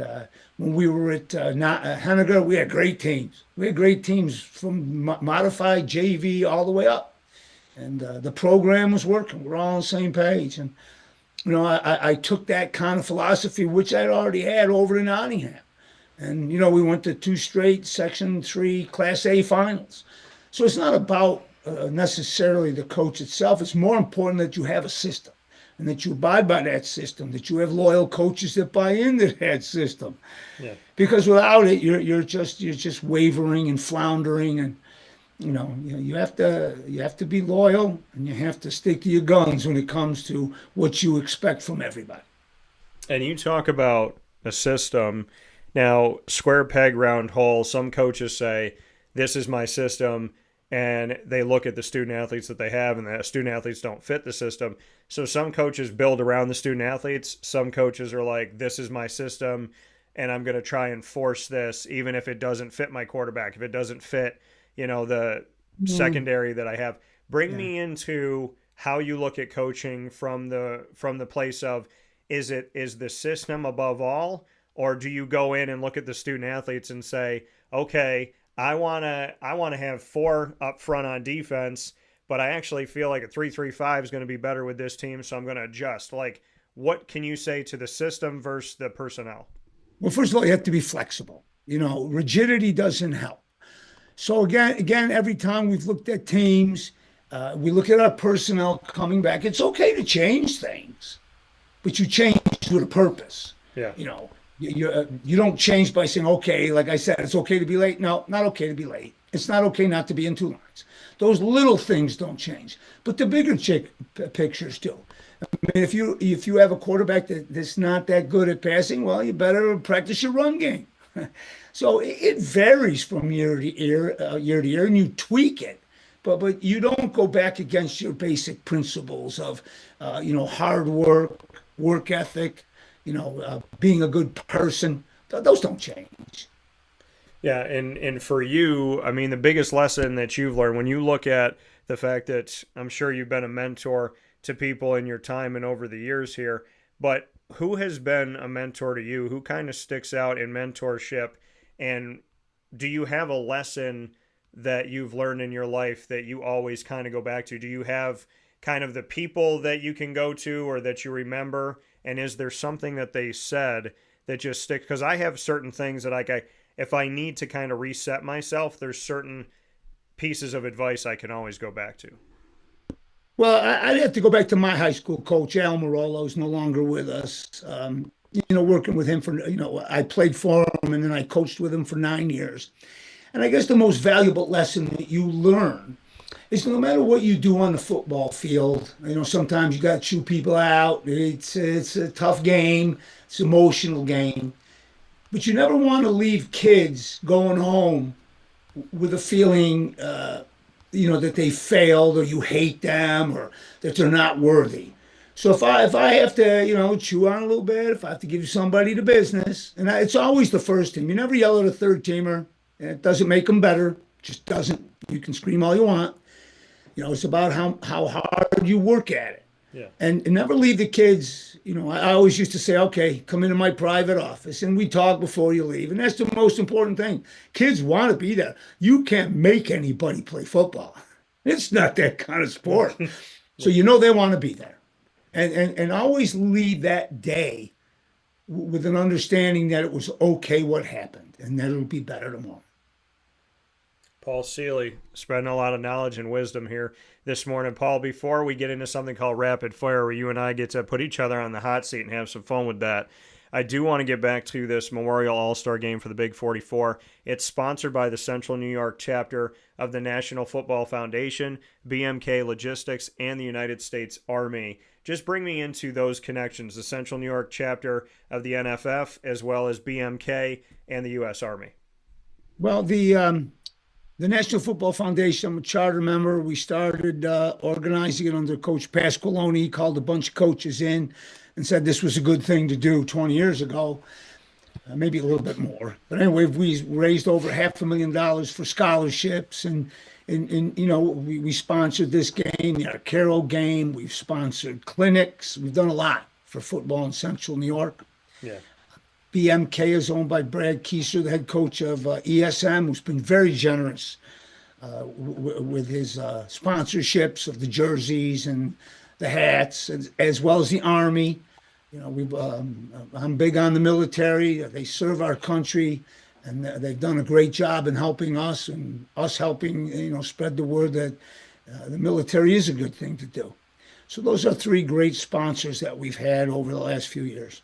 when we were at Henniger, we had great teams. We had great teams from modified JV all the way up. and the program was working. We're all on the same page, and I took that kind of philosophy, which I'd already had over in Nottingham, and we went to 2 straight Section 3 Class A finals. So it's not about necessarily the coach itself. It's more important that you have a system and that you abide by that system, that you have loyal coaches that buy into that system. Yeah. Because without it, you're just wavering and floundering, and you have to be loyal, and you have to stick to your guns when it comes to what you expect from everybody. And you talk about a system. Now, square peg, round hole. Some coaches say, this is my system, and they look at the student athletes that they have, and the student athletes don't fit the system. So some coaches build around the student athletes. Some coaches are like, this is my system, and I'm going to try and force this, even if it doesn't fit my quarterback, if it doesn't fit, the secondary that I have. Bring me into how you look at coaching from the place of, is the system above all, or do you go in and look at the student athletes and say, okay, I want to have 4 up front on defense, but I actually feel like a 3-3-5 is going to be better with this team, so I'm going to adjust. Like, what can you say to the system versus the personnel? Well, first of all, you have to be flexible. Rigidity doesn't help. So again, every time we've looked at teams, we look at our personnel coming back. It's okay to change things, but you change with a purpose. Yeah. You don't change by saying, okay, like I said, it's okay to be late. No, not okay to be late. It's not okay not to be in 2 lines. Those little things don't change, but the bigger pictures do. I mean, if you have a quarterback that's not that good at passing, well, you better practice your run game. So it varies from year to year, and you tweak it, but you don't go back against your basic principles of, hard work ethic, being a good person. Those don't change. Yeah, and for you, I mean, the biggest lesson that you've learned when you look at the fact that I'm sure you've been a mentor to people in your time and over the years here, but who has been a mentor to you? Who kind of sticks out in mentorship? And do you have a lesson that you've learned in your life that you always kind of go back to? Do you have kind of the people that you can go to or that you remember? And is there something that they said that just sticks? Because I have certain things that if I need to kind of reset myself, there's certain pieces of advice I can always go back to. Well, I'd have to go back to my high school coach, Al Morolo, who's no longer with us. Working with him I played for him, and then I coached with him for 9 years. And I guess the most valuable lesson that you learn is no matter what you do on the football field, sometimes you got to chew people out. It's a tough game. It's an emotional game. But you never want to leave kids going home with a feeling, that they failed, or you hate them, or that they're not worthy. So if I have to, chew on a little bit, if I have to give somebody the business, and it's always the first team. You never yell at a third teamer. It doesn't make them better. Just doesn't. You can scream all you want. It's about how hard you work at it. Yeah. And never leave the kids. I always used to say, okay, come into my private office and we talk before you leave. And that's the most important thing. Kids want to be there. You can't make anybody play football. It's not that kind of sport. So they want to be there. And always leave that day with an understanding that it was okay what happened and that it'll be better tomorrow. Paul Seeley, spreading a lot of knowledge and wisdom here this morning. Paul, before we get into something called Rapid Fire, where you and I get to put each other on the hot seat and have some fun with that, I do want to get back to this Memorial All-Star Game for the Big 44. It's sponsored by the Central New York chapter of the National Football Foundation, BMK Logistics, and the United States Army. Just bring me into those connections, the Central New York chapter of the NFF, as well as BMK and the U.S. Army. Well, the National Football Foundation, I'm a charter member. We started organizing it under Coach Pasqualoni. He called a bunch of coaches in and said this was a good thing to do 20 years ago, maybe a little bit more. But anyway, we raised over $500,000 for scholarships, and we sponsored this game, the Arcaro game. We've sponsored clinics. We've done a lot for football in Central New York. Yeah. BMK is owned by Brad Kieser, the head coach of ESM, who's been very generous with his sponsorships of the jerseys and the hats, as well as the Army. I'm big on the military. They serve our country, and they've done a great job in helping us and us helping, spread the word that the military is a good thing to do. So those are three great sponsors that we've had over the last few years.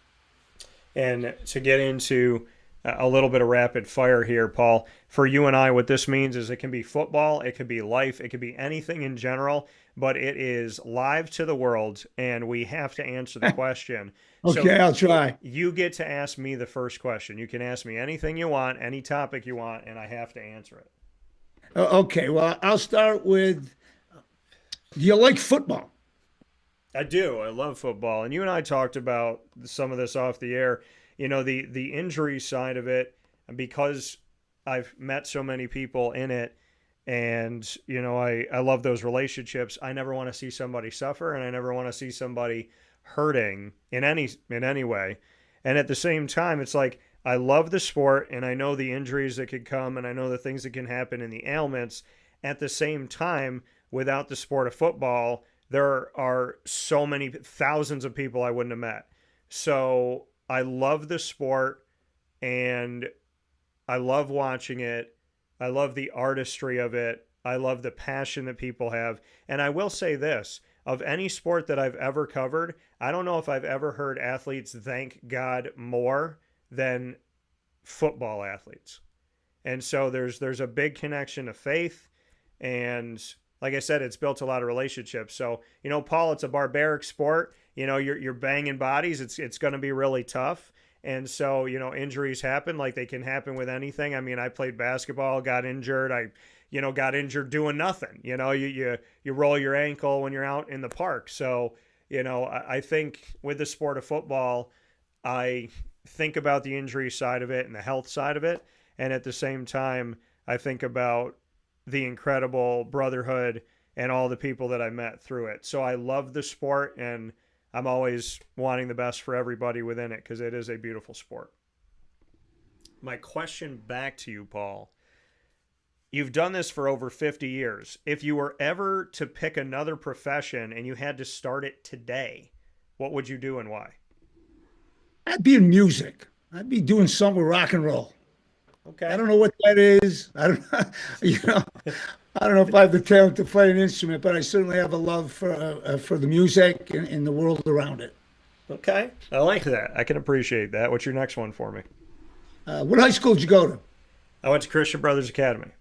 And to get into a little bit of rapid fire here, Paul, for you and I, what this means is it can be football, it could be life, it could be anything in general, but it is live to the world, and we have to answer the question. Okay, So I'll try. you get to ask me the first question. You can ask me anything you want, any topic you want, and I have to answer it. Okay, well, I'll start with, do you like football? I do. I love football. And you and I talked about some of this off the air. The injury side of it, because I've met so many people in it, and I love those relationships. I never want to see somebody suffer, and I never want to see somebody hurting in any way. And at the same time, it's like I love the sport, and I know the injuries that could come, and I know the things that can happen in the ailments. At the same time, without the sport of football, there are so many thousands of people I wouldn't have met. So I love the sport, and I love watching it. I love the artistry of it. I love the passion that people have. And I will say this, of any sport that I've ever covered, I don't know if I've ever heard athletes thank God more than football athletes. And so there's a big connection of faith, and like I said, it's built a lot of relationships. So, Paul, it's a barbaric sport. You're banging bodies. It's going to be really tough. And so, injuries happen like they can happen with anything. I mean, I played basketball, got injured. I got injured doing nothing. You roll your ankle when you're out in the park. So, I think with the sport of football, I think about the injury side of it and the health side of it. And at the same time, I think about the incredible brotherhood and all the people that I met through it. So I love the sport, and I'm always wanting the best for everybody within it because it is a beautiful sport. My question back to you, Paul. You've done this for over 50 years. If you were ever to pick another profession and you had to start it today, what would you do and why? I'd be in music. I'd be doing something with rock and roll. Okay. I don't know what that is. I don't know if I have the talent to play an instrument, but I certainly have a love for the music and the world around it. Okay. I like that. I can appreciate that. What's your next one for me? What high school did you go to? I went to Christian Brothers Academy.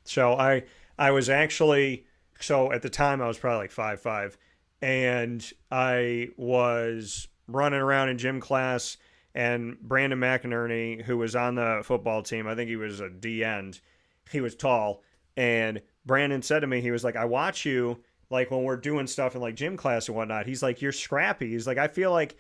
So I was actually, so at the time I was probably like 5'5", and I was running around in gym class, and Brandon McInerney, who was on the football team, I think he was a D end, he was tall, and Brandon said to me, he was like, I watch you like when we're doing stuff in like gym class and whatnot. He's like, you're scrappy. He's like, I feel like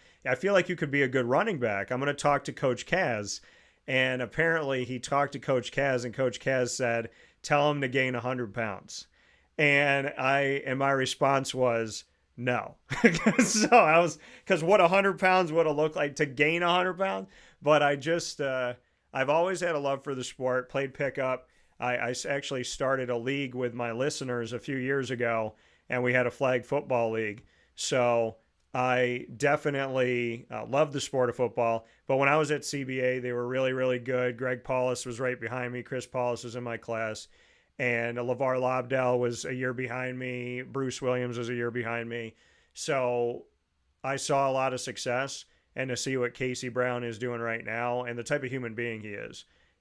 you could be a good running back. I'm going to talk to Coach Kaz. And apparently he talked to Coach Kaz, and Coach Kaz said, tell him to gain 100 pounds. And my response was, no. So I was, because what 100 pounds would have looked like to gain 100 pounds. But I just, I've always had a love for the sport, played pickup. I actually started a league with my listeners a few years ago, and we had a flag football league. So I definitely love the sport of football. But when I was at CBA, they were really, really good. Greg Paulus was right behind me. Chris Paulus was in my class. And LeVar Lobdell was a year behind me. Bruce Williams was a year behind me. So I saw a lot of success. And to see what Casey Brown is doing right now and the type of human being he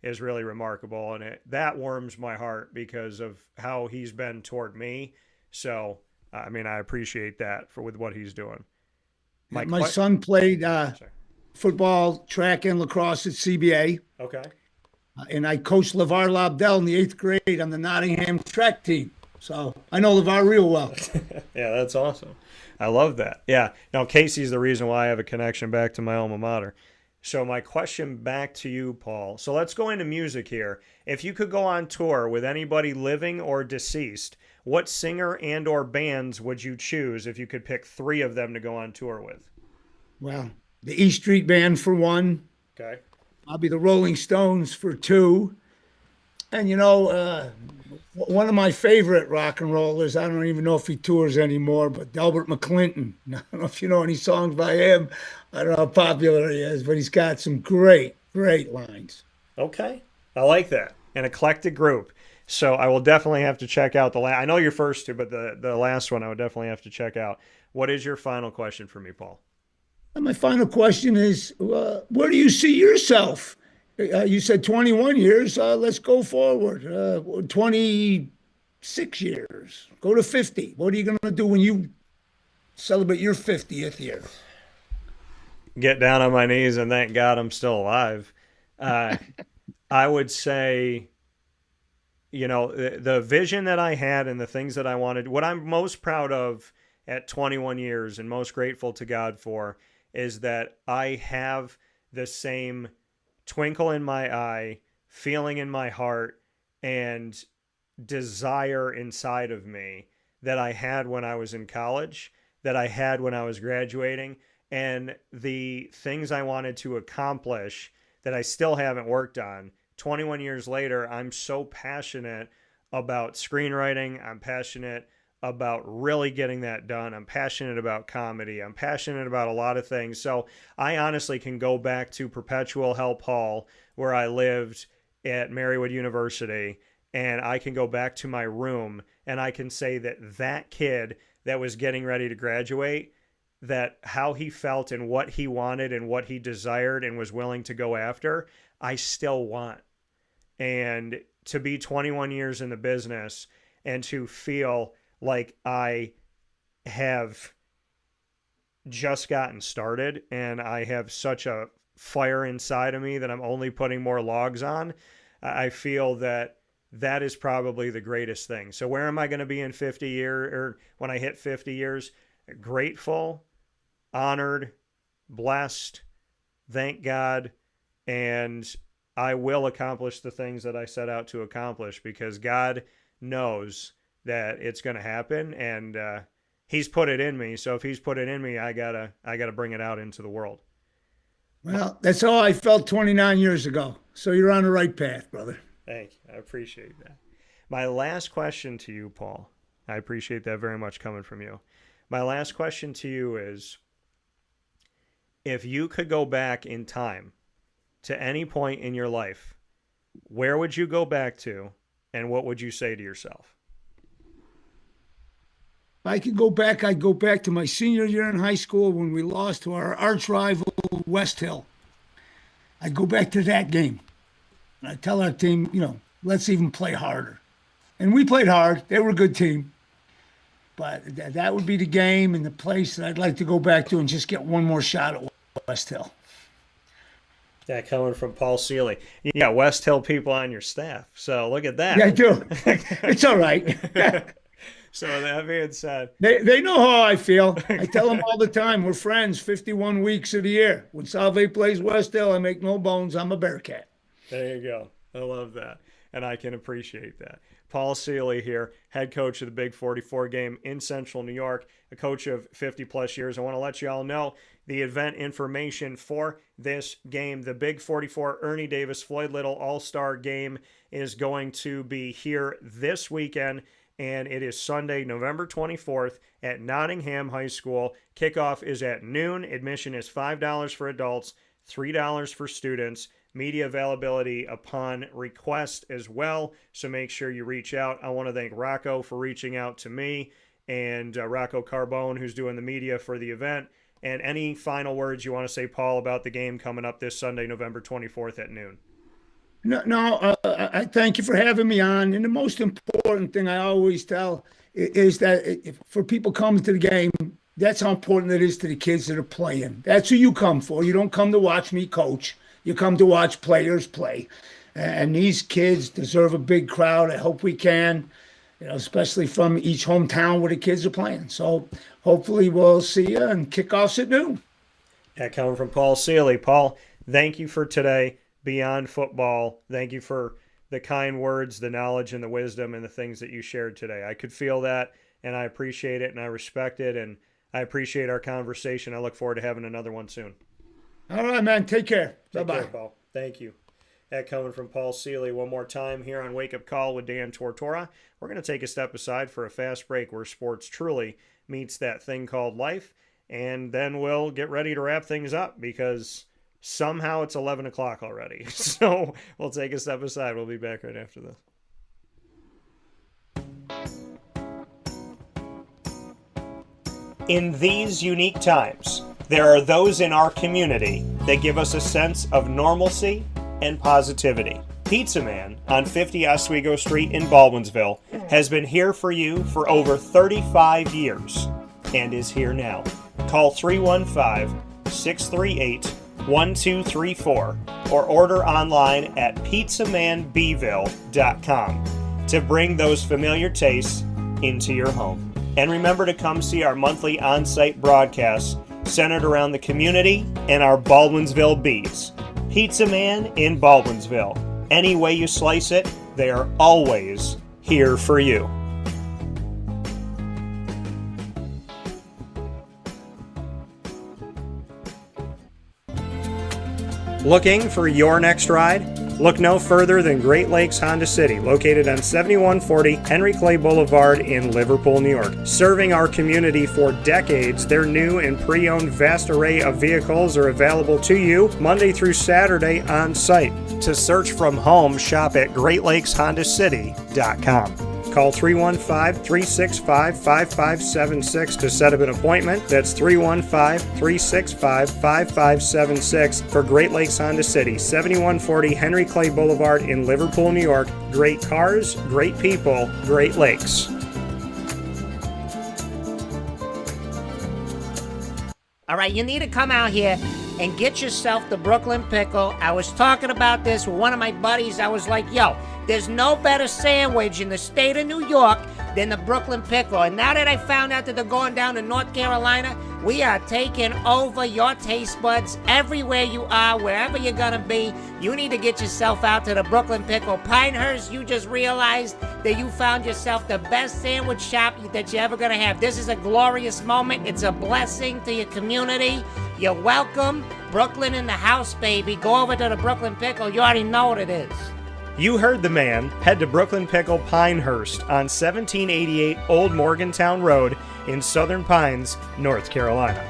is really remarkable. And that warms my heart because of how he's been toward me. So, I mean, I appreciate that with what he's doing. My son played football, track, and lacrosse at CBA. Okay. And I coached LeVar Lobdell in the 8th grade on the Nottingham track team. So I know LeVar real well. Yeah, that's awesome. I love that. Yeah. Now, Casey's the reason why I have a connection back to my alma mater. So my question back to you, Paul. So let's go into music here. If you could go on tour with anybody living or deceased, what singer and or bands would you choose if you could pick 3 of them to go on tour with? Well, the E Street Band for one. Okay. I'll be the Rolling Stones for 2. And one of my favorite rock and rollers, I don't even know if he tours anymore, but Delbert McClinton. I don't know if you know any songs by him. I don't know how popular he is, but he's got some great, great lines. Okay. I like that. An eclectic group. So I will definitely have to check out the last. I know your first two, but the last one I would definitely have to check out. What is your final question for me, Paul? And my final question is, where do you see yourself? You said 21 years. Let's go forward. 26 years. Go to 50. What are you going to do when you celebrate your 50th year? Get down on my knees and thank God I'm still alive. I would say, the vision that I had and the things that I wanted, what I'm most proud of at 21 years and most grateful to God for is that I have the same twinkle in my eye, feeling in my heart, and desire inside of me that I had when I was in college, that I had when I was graduating, and the things I wanted to accomplish that I still haven't worked on. 21 years later, I'm so passionate about screenwriting. I'm passionate about really getting that done. I'm passionate about comedy. I'm passionate about a lot of things. So I honestly can go back to Perpetual Help Hall, where I lived at Marywood University, and I can go back to my room and I can say that that kid that was getting ready to graduate, that how he felt and what he wanted and what he desired and was willing to go after, I still want. And to be 21 years in the business and to feel like I have just gotten started and I have such a fire inside of me that I'm only putting more logs on, I feel that that is probably the greatest thing. So where am I going to be in 50 years, or when I hit 50 years? Grateful, honored, blessed, thank God, and I will accomplish the things that I set out to accomplish because God knows that it's going to happen, and He's put it in me. So if He's put it in me, I gotta bring it out into the world. Well, that's how I felt 29 years ago. So you're on the right path, brother. Thank you. I appreciate that. My last question to you, Paul, I appreciate that very much coming from you. My last question to you is, if you could go back in time to any point in your life, where would you go back to, and what would you say to yourself? If I could go back, I'd go back to my senior year in high school when we lost to our arch rival, West Hill. I'd go back to that game. And I'd tell our team, let's even play harder. And we played hard. They were a good team. But that would be the game and the place that I'd like to go back to and just get one more shot at West Hill. Yeah, coming from Paul Seeley. You got West Hill people on your staff, so look at that. Yeah, I do. It's all right. So that being said, they know how I feel. I tell them all the time, we're friends 51 weeks of the year. When Salve plays West Hill, I make no bones, I'm a Bearcat. There you go. I love that, and I can appreciate that. Paul Seeley here, head coach of the Big 44 game in Central New York, a coach of 50-plus years. I want to let you all know the event information for this game. The Big 44 Ernie Davis Floyd Little All-Star Game is going to be here this weekend, and it is Sunday, November 24th at Nottingham High School. Kickoff is at noon. Admission is $5 for adults, $3 for students. Media availability upon request as well, so make sure you reach out. I want to thank Rocco for reaching out to me, and Rocco Carbone, who's doing the media for the event. And any final words you want to say, Paul, about the game coming up this Sunday, November 24th at noon? No, I thank you for having me on. And the most important thing I always tell is that for people coming to the game, that's how important it is to the kids that are playing. That's who you come for. You don't come to watch me coach. You come to watch players play. And these kids deserve a big crowd. I hope we can, especially from each hometown where the kids are playing. So hopefully we'll see you and kickoffs at noon. That coming from Paul Seeley. Paul, thank you for today. Beyond football, thank you for the kind words, the knowledge, and the wisdom, and the things that you shared today. I could feel that, and I appreciate it, and I respect it, and I appreciate our conversation. I look forward to having another one soon. All right, man. Take care. Bye-bye. Take care, Paul. Thank you. That coming from Paul Seeley one more time here on Wake Up Call with Dan Tortora. We're going to take a step aside for a fast break where sports truly meets that thing called life. And then we'll get ready to wrap things up because somehow it's 11 o'clock already. So we'll take a step aside. We'll be back right after this. In these unique times, there are those in our community that give us a sense of normalcy and positivity. Pizza Man on 50 Oswego Street in Baldwinsville has been here for you for over 35 years and is here now. Call 315-638-1234 or order online at pizzamanbville.com to bring those familiar tastes into your home. And remember to come see our monthly on-site broadcasts centered around the community and our Baldwinsville Bees. Pizza Man in Baldwinsville. Any way you slice it, they are always here for you. Looking for your next ride? Look no further than Great Lakes Honda City, located on 7140 Henry Clay Boulevard in Liverpool, New York. Serving our community for decades, their new and pre-owned vast array of vehicles are available to you Monday through Saturday on site. To search from home, shop at GreatLakesHondaCity.com. Call 315-365-5576 to set up an appointment. That's 315-365-5576 for Great Lakes Honda City, 7140 Henry Clay Boulevard in Liverpool, New York. Great cars, great people, Great Lakes. All right, you need to come out here and get yourself the Brooklyn Pickle. I was talking about this with one of my buddies. I was like, yo, there's no better sandwich in the state of New York than the Brooklyn Pickle. And now that I found out that they're going down to North Carolina, we are taking over your taste buds everywhere you are, wherever you're going to be. You need to get yourself out to the Brooklyn Pickle. Pinehurst, you just realized that you found yourself the best sandwich shop that you're ever going to have. This is a glorious moment. It's a blessing to your community. You're welcome. Brooklyn in the house, baby. Go over to the Brooklyn Pickle. You already know what it is. You heard the man. Head to Brooklyn Pickle Pinehurst on 1788 Old Morgantown Road in Southern Pines, North Carolina.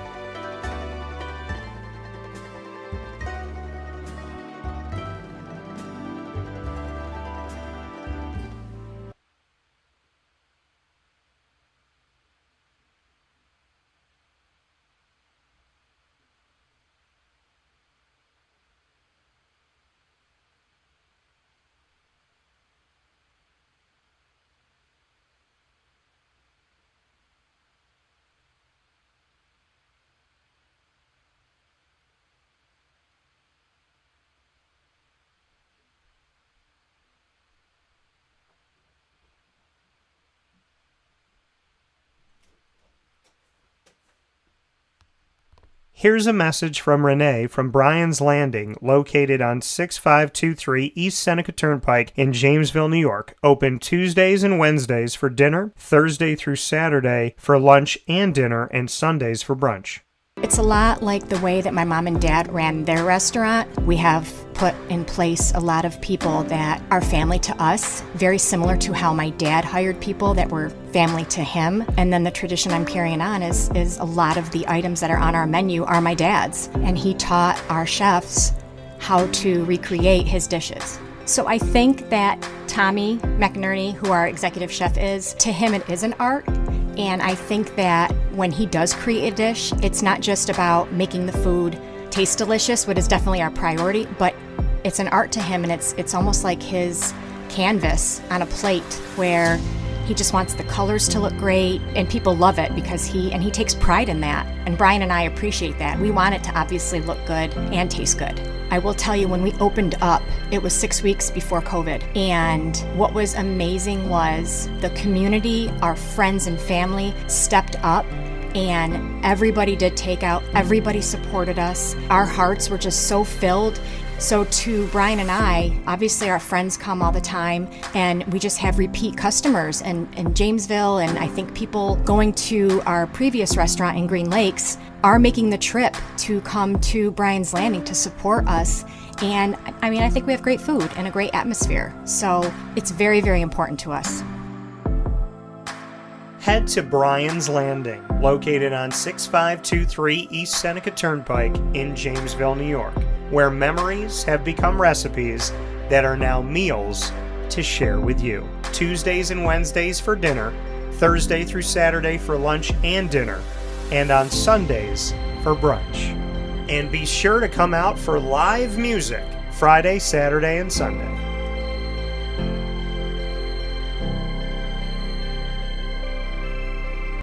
Here's a message from Renee from Bryan's Landing, located on 6523 East Seneca Turnpike in Jamesville, New York. Open Tuesdays and Wednesdays for dinner, Thursday through Saturday for lunch and dinner, and Sundays for brunch. It's a lot like the way that my mom and dad ran their restaurant. We have put in place a lot of people that are family to us, very similar to how my dad hired people that were family to him. And then the tradition I'm carrying on is a lot of the items that are on our menu are my dad's. And he taught our chefs how to recreate his dishes. So I think that Tommy McNerney, who our executive chef is, to him it is an art. And I think that when he does create a dish, it's not just about making the food taste delicious, which is definitely our priority, but it's an art to him, and it's almost like his canvas on a plate where he just wants the colors to look great, and people love it because he takes pride in that. And Brian and I appreciate that. We want it to obviously look good and taste good. I will tell you, when we opened up, it was 6 weeks before COVID. And what was amazing was the community, our friends and family stepped up, and everybody did takeout. Everybody supported us. Our hearts were just so filled. So to Brian and I, obviously our friends come all the time, and we just have repeat customers in Jamesville, and I think people going to our previous restaurant in Green Lakes are making the trip to come to Brian's Landing to support us. And I mean, I think we have great food and a great atmosphere. So it's very, very important to us. Head to Brian's Landing, located on 6523 East Seneca Turnpike in Jamesville, New York, where memories have become recipes that are now meals to share with you. Tuesdays and Wednesdays for dinner, Thursday through Saturday for lunch and dinner, and on Sundays for brunch. And be sure to come out for live music Friday, Saturday, and Sunday.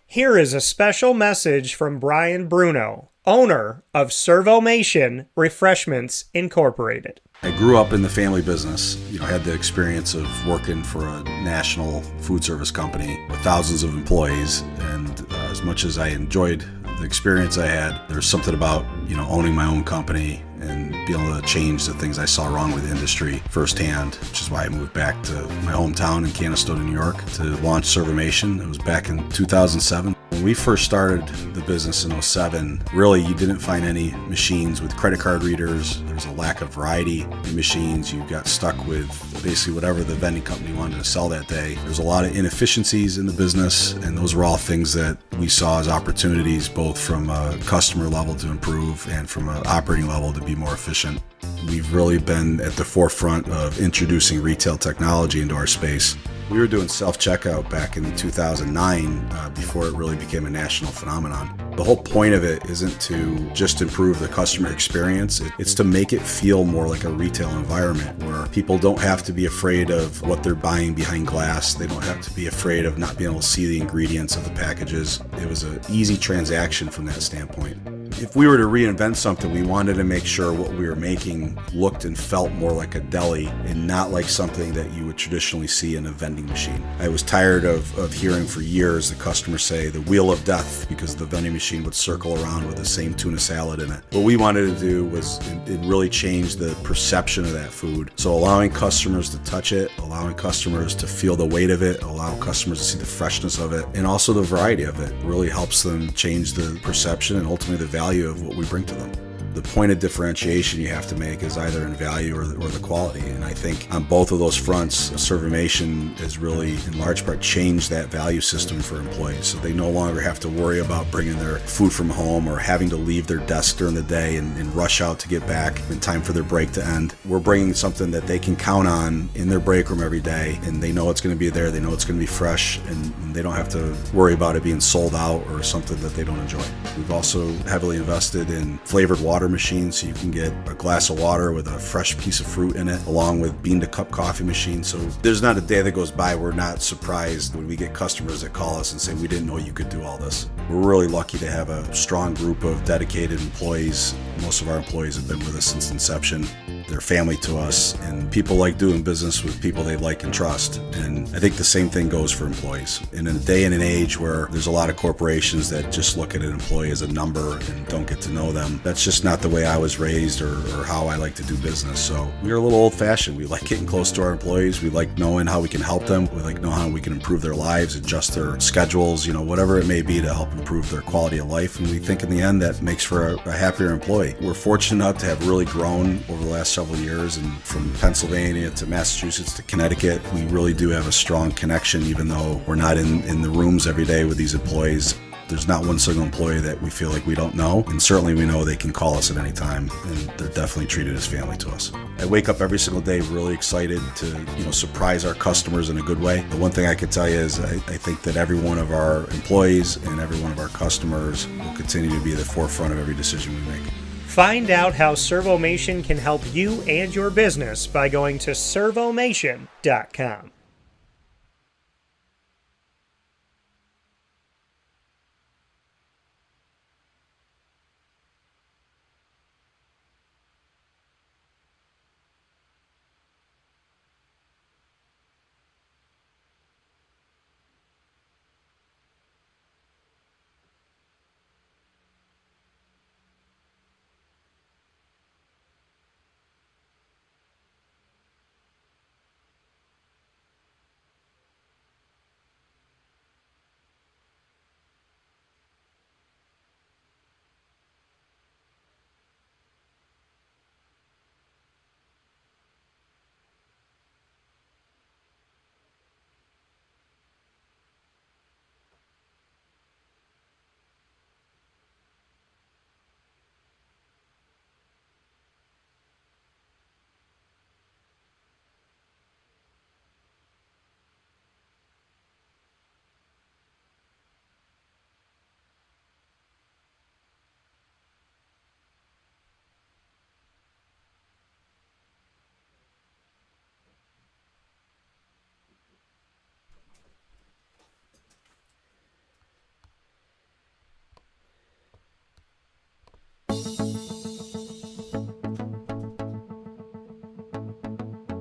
Here is a special message from Brian Bruno, owner of Servomation Refreshments Incorporated. I grew up in the family business. I had the experience of working for a national food service company with thousands of employees, and as much as I enjoyed the experience I had, there's something about owning my own company and being able to change the things I saw wrong with the industry firsthand, which is why I moved back to my hometown in Canastota, New York, to launch Servomation. It was back in 2007. When we first started the business in 07, really you didn't find any machines with credit card readers. There was a lack of variety in machines. You got stuck with basically whatever the vending company wanted to sell that day. There's a lot of inefficiencies in the business, and those were all things that we saw as opportunities, both from a customer level to improve and from an operating level to be more efficient. We've really been at the forefront of introducing retail technology into our space. We were doing self-checkout back in 2009 before it really became a national phenomenon. The whole point of it isn't to just improve the customer experience. It's to make it feel more like a retail environment where people don't have to be afraid of what they're buying behind glass. They don't have to be afraid of not being able to see the ingredients of the packages. It was an easy transaction from that standpoint. If we were to reinvent something, we wanted to make sure what we were making looked and felt more like a deli and not like something that you would traditionally see in a vending machine. I was tired of hearing for years the customers say the wheel of death because the vending machine would circle around with the same tuna salad in it. What we wanted to do was it really change the perception of that food. So allowing customers to touch it, allowing customers to feel the weight of it, allow customers to see the freshness of it, and also the variety of it really helps them change the perception and ultimately the value of what we bring to them. The point of differentiation you have to make is either in value or the quality. And I think on both of those fronts, Servomation has really, in large part, changed that value system for employees. So they no longer have to worry about bringing their food from home or having to leave their desk during the day and rush out to get back in time for their break to end. We're bringing something that they can count on in their break room every day, and they know it's going to be there, they know it's going to be fresh, and they don't have to worry about it being sold out or something that they don't enjoy. We've also heavily invested in flavored water machines, so you can get a glass of water with a fresh piece of fruit in it, along with bean to cup coffee machines. So there's not a day that goes by we're not surprised when we get customers that call us and say, we didn't know you could do all this. We're really lucky to have a strong group of dedicated employees. Most of our employees have been with us since inception. They're family to us, and people like doing business with people they like and trust. And I think the same thing goes for employees. In a day and an age where there's a lot of corporations that just look at an employee as a number and don't get to know them, that's just not the way I was raised or how I like to do business. So we're a little old-fashioned. We like getting close to our employees. We like knowing how we can help them. We like knowing how we can improve their lives, adjust their schedules, whatever it may be to help improve their quality of life. And we think in the end that makes for a happier employee. We're fortunate enough to have really grown over the last several years, and from Pennsylvania to Massachusetts to Connecticut, we really do have a strong connection, even though we're not in the rooms every day with these employees. There's not one single employee that we feel like we don't know, and certainly we know they can call us at any time, and they're definitely treated as family to us. I wake up every single day really excited to surprise our customers in a good way. The one thing I can tell you is I think that every one of our employees and every one of our customers will continue to be at the forefront of every decision we make. Find out how Servomation can help you and your business by going to servomation.com.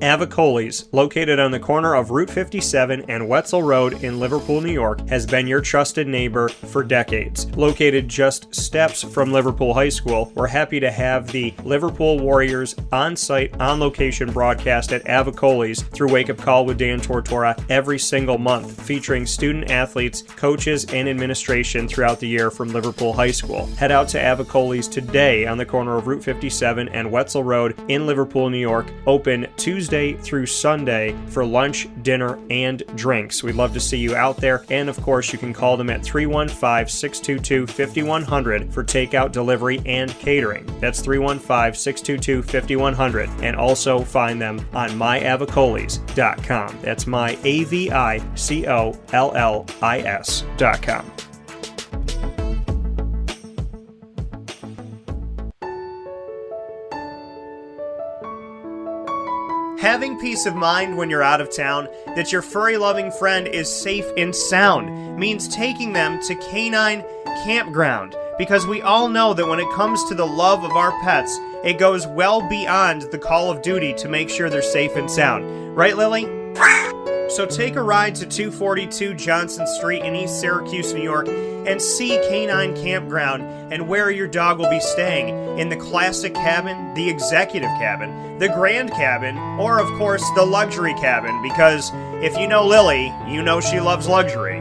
Avicoli's, located on the corner of Route 57 and Wetzel Road in Liverpool, New York, has been your trusted neighbor for decades. Located just steps from Liverpool High School, we're happy to have the Liverpool Warriors on-site, on-location broadcast at Avicoli's through Wake Up Call with Dan Tortora every single month, featuring student athletes, coaches, and administration throughout the year from Liverpool High School. Head out to Avicoli's today on the corner of Route 57 and Wetzel Road in Liverpool, New York, open Tuesday through Sunday for lunch, dinner, and drinks. We'd love to see you out there, and of course you can call them at 315-622-5100 for takeout, delivery, and catering. That's 315-622-5100, and also find them on myavicolis.com. That's myavicollis.com. Having peace of mind when you're out of town that your furry-loving friend is safe and sound means taking them to Canine Kampground, because we all know that when it comes to the love of our pets, it goes well beyond the call of duty to make sure they're safe and sound. Right, Lily? So take a ride to 242 Johnson Street in East Syracuse, New York, and see Canine Kampground and where your dog will be staying in the classic cabin, the executive cabin, the grand cabin, or of course the luxury cabin, because if you know Lily, you know she loves luxury.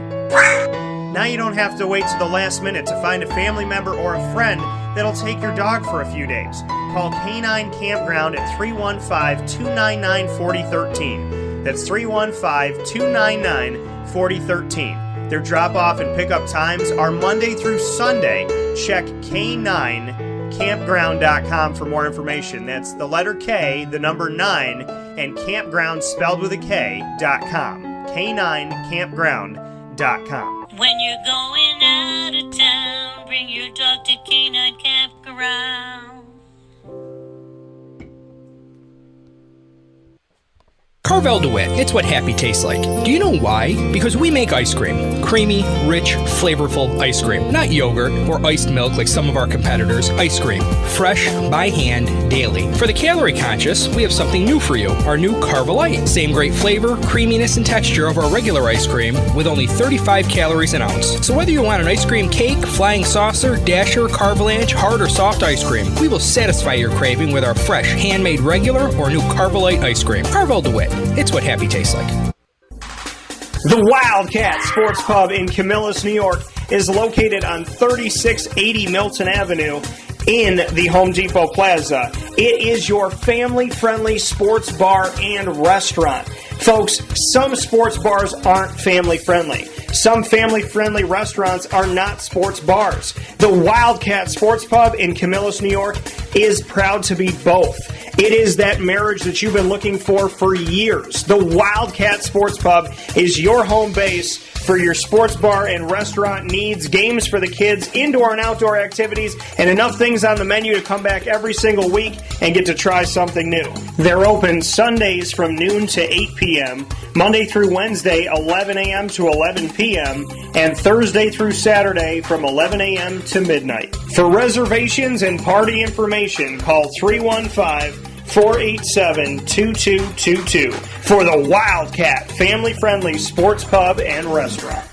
Now you don't have to wait to the last minute to find a family member or a friend that'll take your dog for a few days. Call Canine Kampground at 315-299-4013. That's 315-299-4013. Their drop-off and pickup times are Monday through Sunday. Check K9Kampground.com for more information. That's the letter K, the number 9, and campground spelled with a K.com. K9Kampground.com. When you're going out of town, bring your dog to Canine Campground. Carvel DeWitt, it's what happy tastes like. Do you know why? Because we make ice cream. Creamy, rich, flavorful ice cream. Not yogurt or iced milk like some of our competitors. Ice cream. Fresh, by hand, daily. For the calorie conscious, we have something new for you. Our new Carvelite. Same great flavor, creaminess, and texture of our regular ice cream with only 35 calories an ounce. So whether you want an ice cream cake, flying saucer, dasher, carvalanche, hard or soft ice cream, we will satisfy your craving with our fresh, handmade regular or new Carvelite ice cream. Carvel DeWitt. It's what happy tastes like. The Wildcat Sports Pub in Camillus, New York is located on 3680 Milton Avenue in the Home Depot Plaza. It is your family-friendly sports bar and restaurant. Folks, some sports bars aren't family-friendly. Some family-friendly restaurants are not sports bars. The Wildcat Sports Pub in Camillus, New York is proud to be both. It is that marriage that you've been looking for years. The Wildcat Sports Pub is your home base for your sports bar and restaurant needs, games for the kids, indoor and outdoor activities, and enough things on the menu to come back every single week and get to try something new. They're open Sundays from noon to 8 p.m., Monday through Wednesday, 11 a.m. to 11 p.m., and Thursday through Saturday from 11 a.m. to midnight. For reservations and party information, call 315-487-2222 for the Wildcat family-friendly sports pub and restaurant.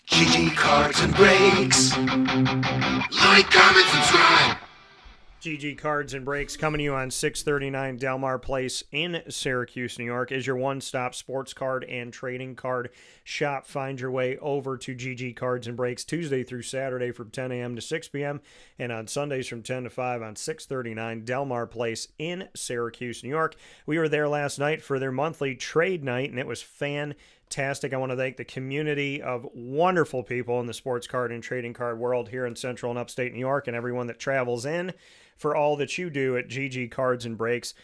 GG Cards and Breaks. Like, comment, subscribe. GG Cards and Breaks coming to you on 639 Delmar Place in Syracuse, New York, is your one-stop sports card and trading card shop. Find your way over to GG Cards and Breaks Tuesday through Saturday from 10 a.m. to 6 p.m. and on Sundays from 10 to 5 on 639 Delmar Place in Syracuse, New York. We were there last night for their monthly trade night, and it was fantastic. I want to thank the community of wonderful people in the sports card and trading card world here in Central and Upstate New York, and everyone that travels in for all that you do at GG Cards and Breaks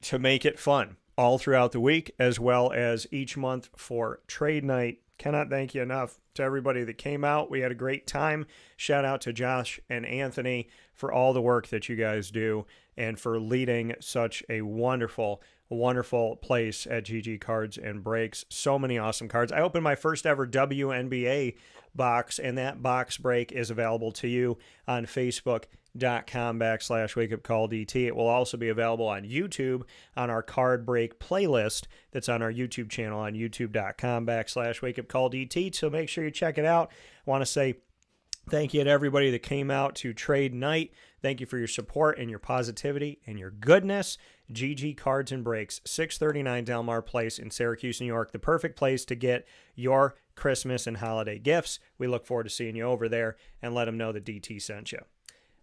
to make it fun all throughout the week, as well as each month for trade night. Cannot thank you enough to everybody that came out. We had a great time. Shout out to Josh and Anthony for all the work that you guys do and for leading such a wonderful wonderful place at GG Cards and Breaks. So many awesome cards. I opened my first ever WNBA box, and that box break is available to you on Facebook.com/WakeUpCallDT. It will also be available on YouTube on our card break playlist that's on our YouTube channel on YouTube.com/WakeUpCallDT. So make sure you check it out. I want to say thank you to everybody that came out to trade night. Thank you for your support and your positivity and your goodness. GG Cards and Breaks, 639 Delmar Place in Syracuse, New York. The perfect place to get your Christmas and holiday gifts. We look forward to seeing you over there, and let them know that DT sent you.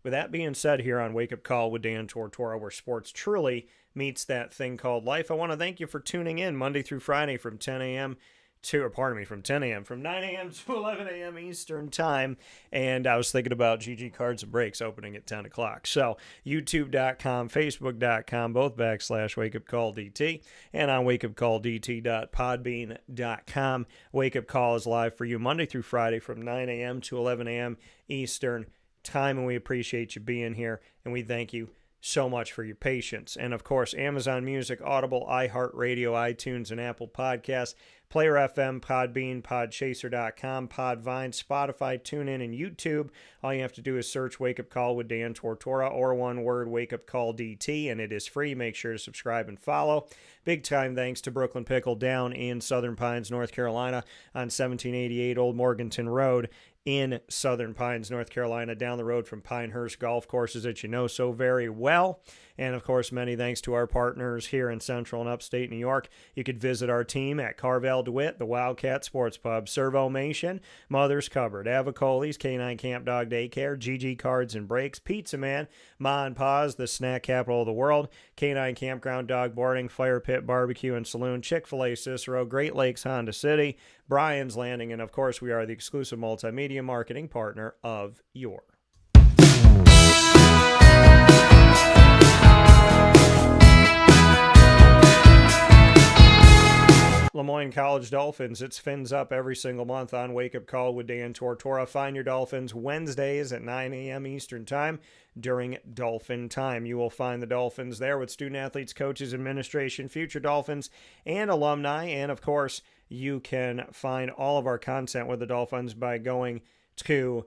With that being said, here on Wake Up Call with Dan Tortora, where sports truly meets that thing called life, I want to thank you for tuning in Monday through Friday from 10 a.m. from 10 a.m. from 9 a.m. to 11 a.m. Eastern time. And I was thinking about GG Cards and Breaks opening at 10 o'clock. So youtube.com, facebook.com, both /WakeUpCallDT, and on wakeupcalldt.podbean.com. Wake Up Call is live for you Monday through Friday from 9 a.m. to 11 a.m. Eastern time, and we appreciate you being here, and we thank you so much for your patience. And of course, Amazon Music, Audible, iHeartRadio, iTunes, and Apple Podcasts, Player FM, Podbean, Podchaser.com, Podvine, Spotify, TuneIn, and YouTube. All you have to do is search Wake Up Call with Dan Tortora, or one word, Wake Up Call DT, and it is free. Make sure to subscribe and follow. Big time thanks to Brooklyn Pickle down in Southern Pines, North Carolina on 1788 Old Morganton Road in Southern Pines, North Carolina, down the road from Pinehurst Golf Courses that you know so very well. And, of course, many thanks to our partners here in Central and Upstate New York. You could visit our team at Carvel DeWitt, the Wildcat Sports Pub, Servomation, Mother's Cupboard, Avicoli's, Canine Camp Dog Daycare, GG Cards and Breaks, Pizza Man, Ma and Pa's, the snack capital of the world, Canine Kampground Dog Boarding, Fire Pit Barbecue and Saloon, Chick-fil-A Cicero, Great Lakes Honda City, Brian's Landing, and, of course, we are the exclusive multimedia marketing partner of your Lemoyne College Dolphins. It's Fins Up every single month on Wake Up Call with Dan Tortora. Find your Dolphins Wednesdays at 9 a.m. Eastern Time during Dolphin Time. You will find the Dolphins there with student athletes, coaches, administration, future Dolphins, and alumni. And, of course, you can find all of our content with the Dolphins by going to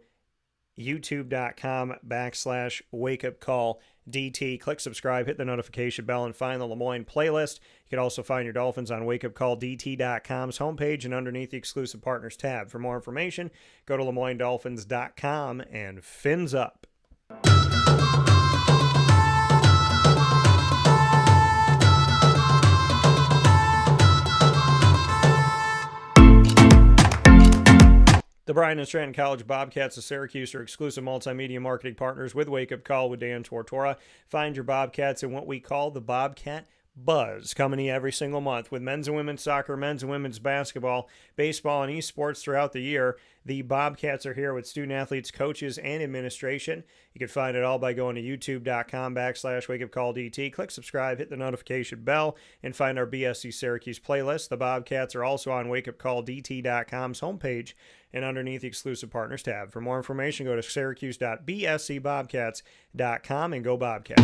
youtube.com/wakeupcalldt. Click subscribe, hit the notification bell, and find the Lemoyne playlist. You can also find your Dolphins on wakeupcalldt.com's homepage and underneath the exclusive partners tab. For more information, go to LemoyneDolphins.com and Fins Up. The Bryan and Stratton College Bobcats of Syracuse are exclusive multimedia marketing partners with Wake Up Call with Dan Tortora. Find your Bobcats in what we call the Bobcat Buzz, coming to you every single month with men's and women's soccer, men's and women's basketball, baseball, and esports throughout the year. The Bobcats are here with student athletes, coaches, and administration. You can find it all by going to youtube.com/wakeupcalldt. Click subscribe, hit the notification bell, and find our BSC Syracuse playlist. The Bobcats are also on wakeupcalldt.com's homepage and underneath the exclusive partners tab. For more information, go to syracuse.bscbobcats.com and go Bobcats.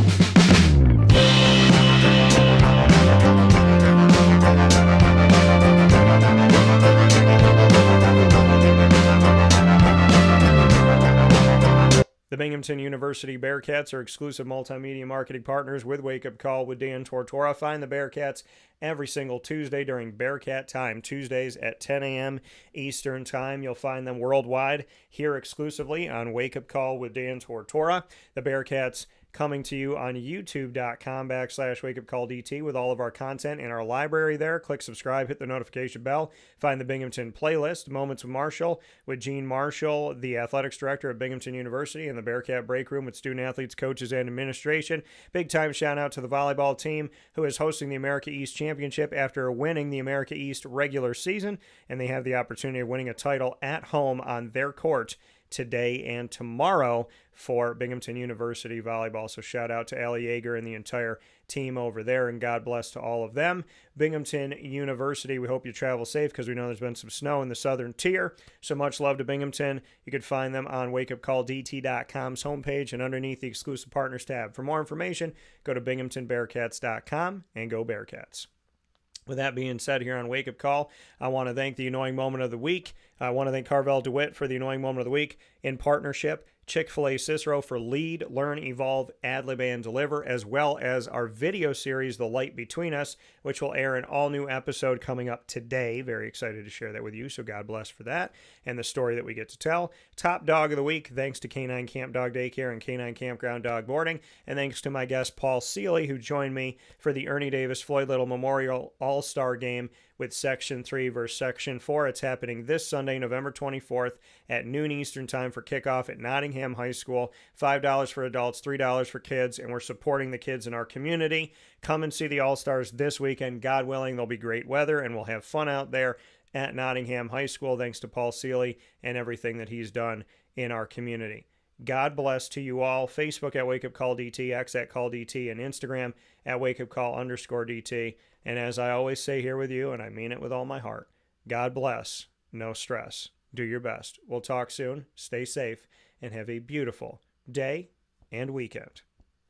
The Binghamton University Bearcats are exclusive multimedia marketing partners with Wake Up Call with Dan Tortora. Find the Bearcats every single Tuesday during Bearcat Time, Tuesdays at 10 a.m. Eastern Time. You'll find them worldwide here exclusively on Wake Up Call with Dan Tortora. The Bearcats coming to you on youtube.com/wakeupcalldt with all of our content in our library there. Click subscribe, hit the notification bell. Find the Binghamton playlist, Moments with Marshall, with Gene Marshall, the athletics director at Binghamton University, and the Bearcat Break Room with student athletes, coaches, and administration. Big time shout out to the volleyball team who is hosting the America East Championship after winning the America East regular season, and they have the opportunity of winning a title at home on their court today and tomorrow for Binghamton University volleyball. So shout out to Allie Yeager and the entire team over there, and God bless to all of them. Binghamton University, we hope you travel safe because we know there's been some snow in the southern tier. So much love to Binghamton. You can find them on wakeupcalldt.com's homepage and underneath the exclusive partners tab. For more information, go to binghamtonbearcats.com and go Bearcats. With that being said, here on Wake Up Call, I want to thank the Annoying Moment of the Week. I want to thank Carvel DeWitt for the Annoying Moment of the Week in partnership. Chick-fil-A Cicero for Lead, Learn, Evolve, Ad-Lib, and Deliver, as well as our video series, The Light Between Us, which will air an all-new episode coming up today. Very excited to share that with you, so God bless for that, and the story that we get to tell. Top Dog of the Week, thanks to Canine Camp Dog Daycare and Canine Kampground Dog Boarding, and thanks to my guest Paul Seeley, who joined me for the Ernie Davis Floyd Little Memorial All-Star Game with Section 3 versus Section 4. It's happening this Sunday, November 24th at noon Eastern Time for kickoff at Nottingham High School. $5 for adults, $3 for kids, and we're supporting the kids in our community. Come and see the All-Stars this weekend. God willing, there'll be great weather, and we'll have fun out there at Nottingham High School, thanks to Paul Seeley and everything that he's done in our community. God bless to you all. Facebook at Wake Up Call DT, X at Call DT, and Instagram at Wake Up Call _DT. And as I always say here with you, and I mean it with all my heart, God bless, no stress. Do your best. We'll talk soon. Stay safe and have a beautiful day and weekend.